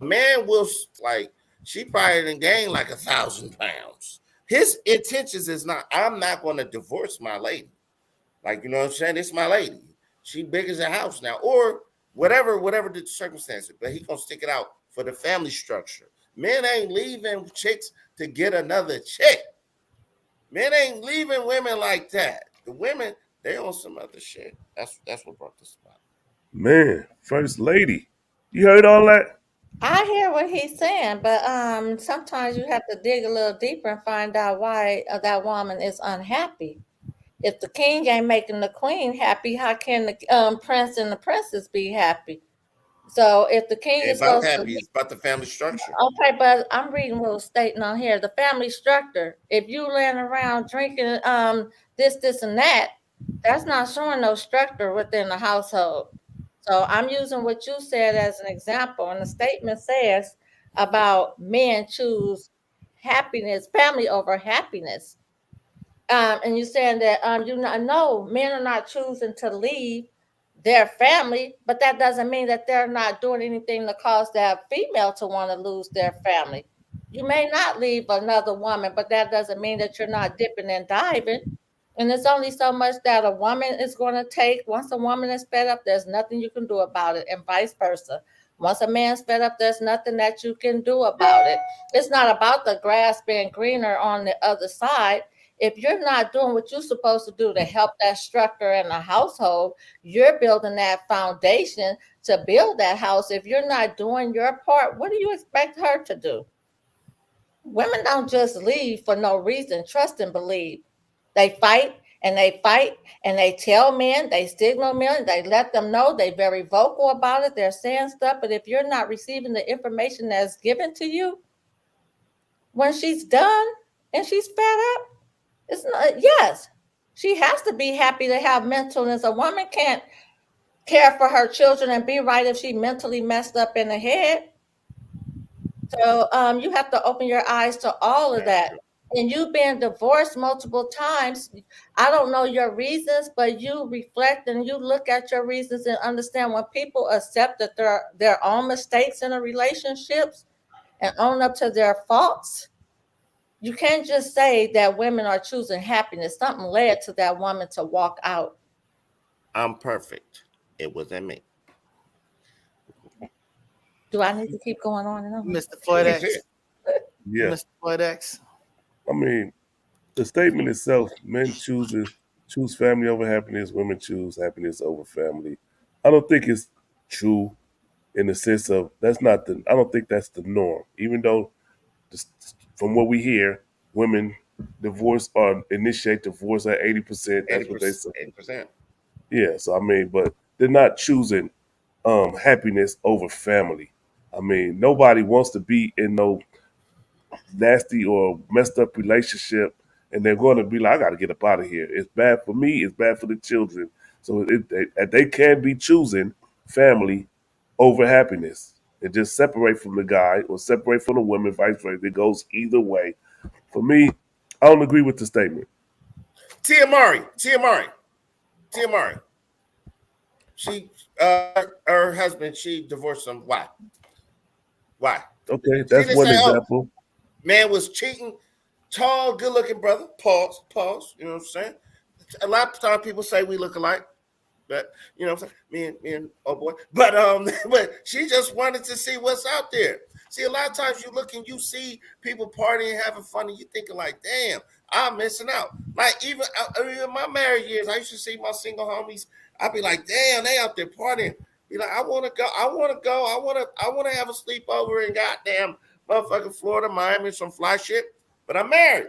will like she probably didn't gain like 1,000 pounds. His intentions is not, I'm not going to divorce my lady. Like, you know what I'm saying? It's my lady. She big as a house now, or whatever the circumstances. But he gonna stick it out for the family structure. Men ain't leaving chicks to get another chick. Men ain't leaving women like that. The women, they on some other shit. That's what brought this about. man, First Lady. You heard all that? I hear what he's saying, but sometimes you have to dig a little deeper and find out why that woman is unhappy. If the king ain't making the queen happy, how can the prince and the princess be happy? So if the king Ain't is about supposed to, happy, it's about the family structure. okay, but I'm reading what was stating on here. The family structure. If you laying around drinking this and that, that's not showing no structure within the household. So I'm using what you said as an example, and the statement says about men choose happiness, family over happiness. And you're saying that you know men are not choosing to leave their family, but that doesn't mean that they're not doing anything to cause that female to want to lose their family. You may not leave another woman, but that doesn't mean that you're not dipping and diving. And it's only so much that a woman is going to take. Once a woman is fed up, there's nothing you can do about it, and vice versa. Once a man's fed up, there's nothing that you can do about it. It's not about the grass being greener on the other side. If you're not doing what you're supposed to do to help that structure in the household, you're building that foundation to build that house. If you're not doing your part, what do you expect her to do? Women don't just leave for no reason. Trust and believe. They fight and they fight and they tell men, they signal men, they let them know, they're very vocal about it, they're saying stuff. But if you're not receiving the information that's given to you, when she's done and she's fed up, it's not, yes, she has to be happy to have mentalness. A woman can't care for her children and be right if she mentally messed up in the head. So you have to open your eyes to all of that. And you've been divorced multiple times. I don't know your reasons, but you reflect and you look at your reasons and understand when people accept that their own mistakes in a relationships and own up to their faults. You can't just say that women are choosing happiness. Something led to that woman to walk out. I'm perfect. It wasn't me. Do I need to keep going on and on? Mr. Floyd X. Yeah. Mr. Floyd X. I mean, the statement itself, men choose family over happiness, women choose happiness over family. I don't think it's true in the sense of I don't think that's the norm. Even though from what we hear, women divorce or initiate divorce at 80%. That's what they say. 80%. Yeah, so I mean, but they're not choosing happiness over family. I mean, nobody wants to be in no nasty or messed up relationship, and they're going to be like, I got to get up out of here. It's bad for me. It's bad for the children. So they can be choosing family over happiness and just separate from the guy or separate from the woman, vice versa. It goes either way. For me, I don't agree with the statement. Tia Murray. She, her husband, she divorced him. Why? Okay, that's one example. Man was cheating. Tall, good-looking brother. Pause. You know what I'm saying? A lot of times people say we look alike. But you know what I'm saying? Me and oh boy. But but she just wanted to see what's out there. See, a lot of times you look and you see people partying, having fun, and you thinking like, damn, I'm missing out. Like even in my married years, I used to see my single homies. I'd be like, damn, they out there partying. Be like, I want to go. I want to have a sleepover in goddamn motherfucking Florida, Miami, some fly shit. But I'm married.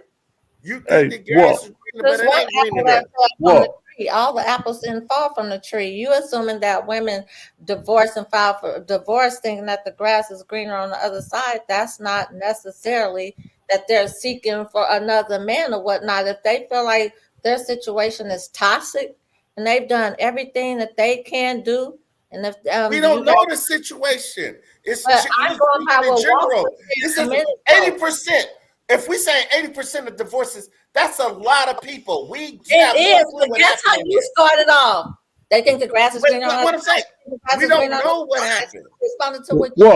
You think the grass is greener, but it ain't greener there. All the apples didn't fall from the tree. You assuming that women divorce and file for divorce thinking that the grass is greener on the other side. That's not necessarily that they're seeking for another man or whatnot. If they feel like their situation is toxic and they've done everything that they can do, and if we don't know the situation, it's I'm going by in general. This is 80%. If we say 80% of divorces, that's a lot of people. It is, but that's how you started off. They think the grass is greener. What I'm saying, we don't know what happened. Responding to what you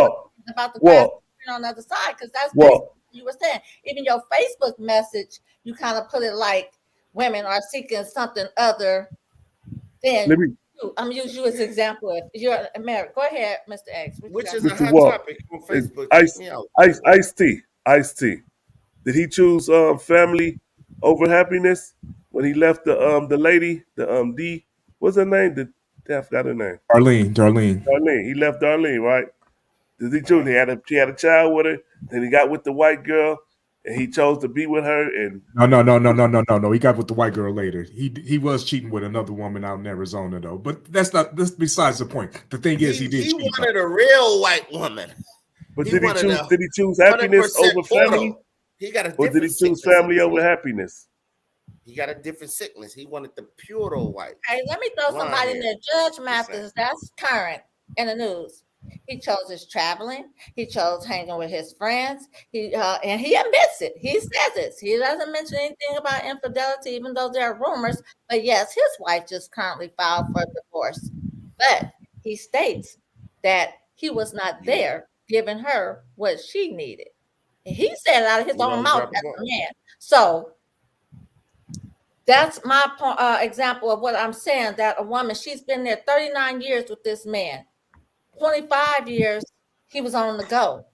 about the grass on the other side, because that's basically what you were saying. Even your Facebook message, you kind of put it like women are seeking something other than you. I'm gonna use you as an example. If you're married, go ahead, Mr. X. Which is a hot topic on Facebook. Ice-T. Did he choose family over happiness when he left the lady, what's her name? I forgot her name. Darlene. He left Darlene, right? Did he choose? He had a child with her. Then he got with the white girl, and he chose to be with her. And no. He got with the white girl later. He was cheating with another woman out in Arizona, though. But that's besides the point. The thing is, he did. He wanted a real white woman. But did he choose happiness over family? He got a or did he choose family over happiness? He got a different sickness. He wanted the pure white. Hey, let me throw somebody in there. Judge Mathis, that's current in the news. He chose his traveling. He chose hanging with his friends. And he admits it. He says it. He doesn't mention anything about infidelity, even though there are rumors. But yes, his wife just currently filed for divorce. But he states that he was not there giving her what she needed. He said it out of his own mouth as a man. So that's my example of what I'm saying, that a woman, she's been there 39 years with this man. 25 years, he was on the go.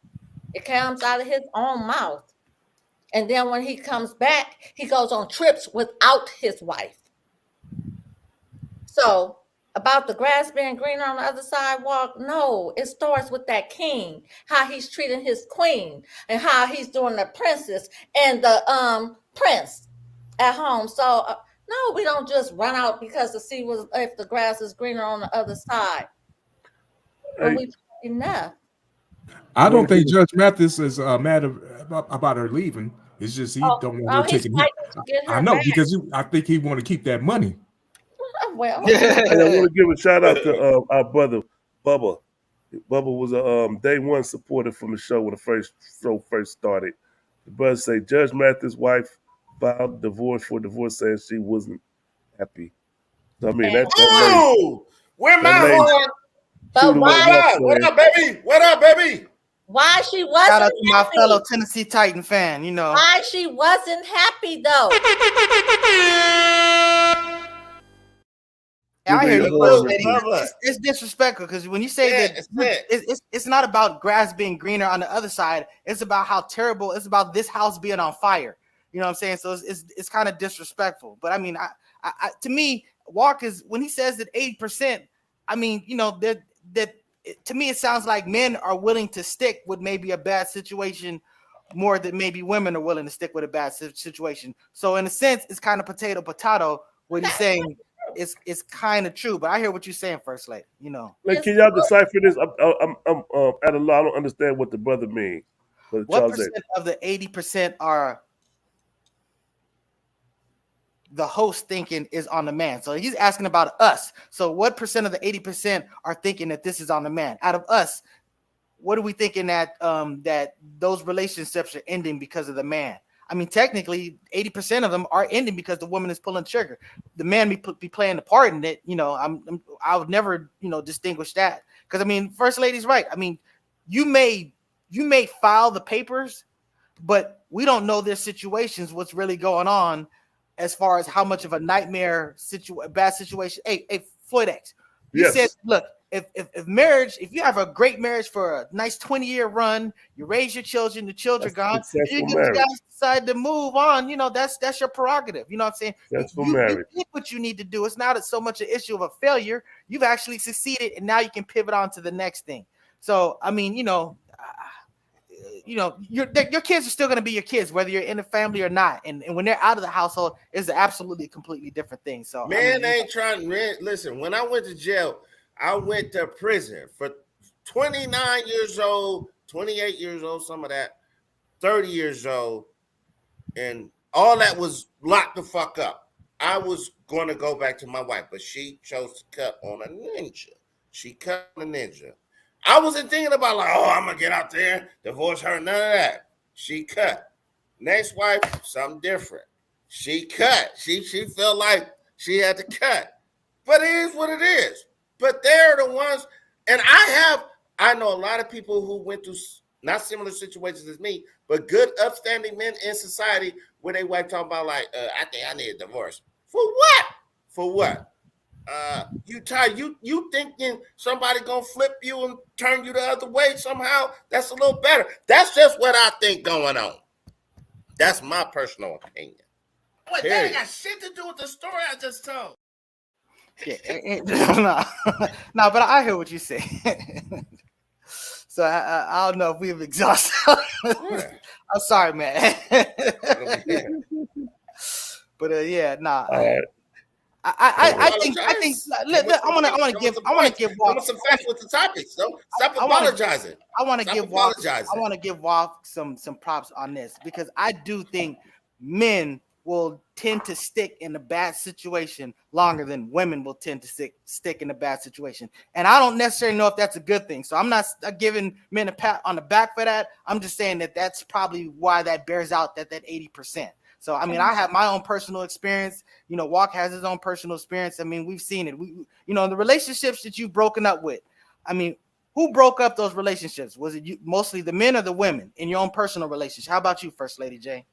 It comes out of his own mouth. And then when he comes back, he goes on trips without his wife. So about the grass being greener on the other sidewalk, no, it starts with that king, how he's treating his queen and how he's doing the princess and the prince at home. So no, we don't just run out because to see if the grass is greener on the other side. When we enough. I don't think Judge Mathis is mad about her leaving. It's just he don't want her taking. I know, because I think he want to keep that money. well. Hey, I want to give a shout out to our brother Bubba. Bubba was a day one supporter from the show when the show first started. The brother say Judge Mathis' wife filed divorce for divorce, saying she wasn't happy. So I mean that lady, Oh, where that my lady, horn? she But would have went why? left What saying, up, baby? What up, baby? Why she Shout out wasn't to my happy? fellow Tennessee Titan fan. You know, Why she wasn't happy though? I give me hear your you, horn, First Miss Lady. Lee. Brother. It's disrespectful because when you say Yeah, that it's it. it's not about grass being greener on the other side. It's about how terrible. It's about this house being on fire. You know what I'm saying? So it's kind of disrespectful. But I mean, I to me, Walk is when he says that 80%. I mean, you know that to me it sounds like men are willing to stick with maybe a bad situation more than maybe women are willing to stick with a bad situation. So in a sense, it's kind of potato. What he's saying is kind of true, but I hear what you're saying, First Lady. You know, Like, can y'all decipher this? I'm at a law. I don't understand what the brother mean. But what Charles X. percent of the 80% are the host thinking is on the man? So he's asking about us. So what percent of the 80% are thinking that this is on the man? Out of us, what are we thinking that that those relationships are ending because of the man? I mean, technically, 80% of them are ending because the woman is pulling the trigger. The man be playing the part in it. You know, I would never distinguish that because I mean, First Lady's right. I mean, you may file the papers, but we don't know their situations. What's really going on as far as how much of a nightmare bad situation. Hey, Floyd X, you said, Yes. look, if marriage, if you have a great marriage for a nice 20-year run, you raise your children, the children That's gone, successful you marriage. guys decide to move on, that's your prerogative. You know what I'm saying? Successful You marriage. did what you need to do. It's not so much an issue of a failure. You've actually succeeded, and now you can pivot on to the next thing. So, I mean, your kids are still going to be your kids, whether you're in the family or not. And when they're out of the household, it's absolutely completely different thing. So, Man ain't trying. Man, listen, when I went to jail, I went to prison for 29 years old, 28 years old, some of that, 30 years old, and all that was locked the fuck up. I was going to go back to my wife, but she chose to cut on a ninja. She cut on a ninja. I wasn't thinking about like, oh, I'm gonna get out there, divorce her, none of that. She cut. Next wife, something different. She cut. She felt like she had to cut. But it is what it is. But they're the ones, and I know a lot of people who went through not similar situations as me, but good upstanding men in society where they wife talking about like, I think I need a divorce. For what? For what? You thinking somebody gonna flip you and turn you the other way somehow? That's a little better. That's just what I think going on. That's my personal opinion. Wait, that ain't got shit to do with the story I just told. No, no, but I hear what you say. So I don't know if we've exhausted. I'm sorry, man. But yeah, nah. All right. I think I want to give some facts with the topics. So stop apologizing. I want to give Walk some props on this because I do think men will tend to stick in a bad situation longer than women will tend to stick in a bad situation. And I don't necessarily know if that's a good thing. So I'm not giving men a pat on the back for that. I'm just saying that that's probably why that bears out that 80%. So, I mean, I have my own personal experience. Walk has his own personal experience. I mean, we've seen it. The relationships that you've broken up with. I mean, who broke up those relationships? Was it you, mostly the men or the women in your own personal relationship? How about you, First Lady J?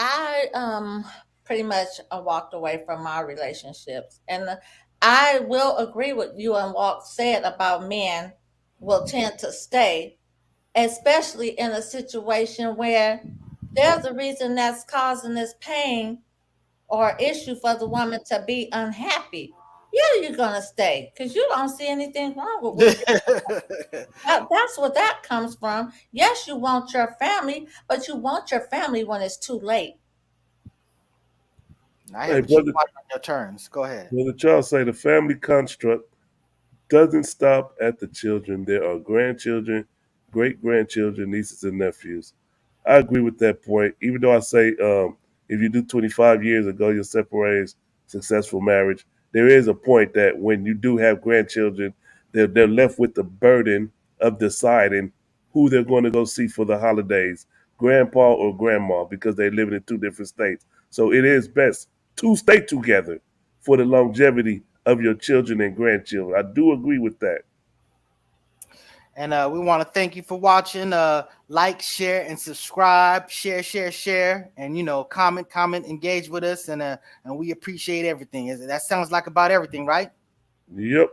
I pretty much walked away from my relationships, and I will agree with you and Walt said about men will tend to stay, especially in a situation where there's a reason that's causing this pain or issue for the woman to be unhappy. Yeah, you're gonna stay because you don't see anything wrong with that's what that comes from. Yes, you want your family, but you want your family when it's too late. I hear you on your turns. Go ahead. Brother Charles say the family construct doesn't stop at the children. There are grandchildren, great grandchildren, nieces and nephews. I agree with that point. Even though I say if you do 25 years ago, you're separated successful marriage. There is a point that when you do have grandchildren, they're left with the burden of deciding who they're going to go see for the holidays, grandpa or grandma, because they're living in two different states. So it is best to stay together for the longevity of your children and grandchildren. I do agree with that. And we want to thank you for watching. Like, share, and subscribe. Share, and comment, engage with us, and we appreciate everything. That sounds like about everything, right? Yep.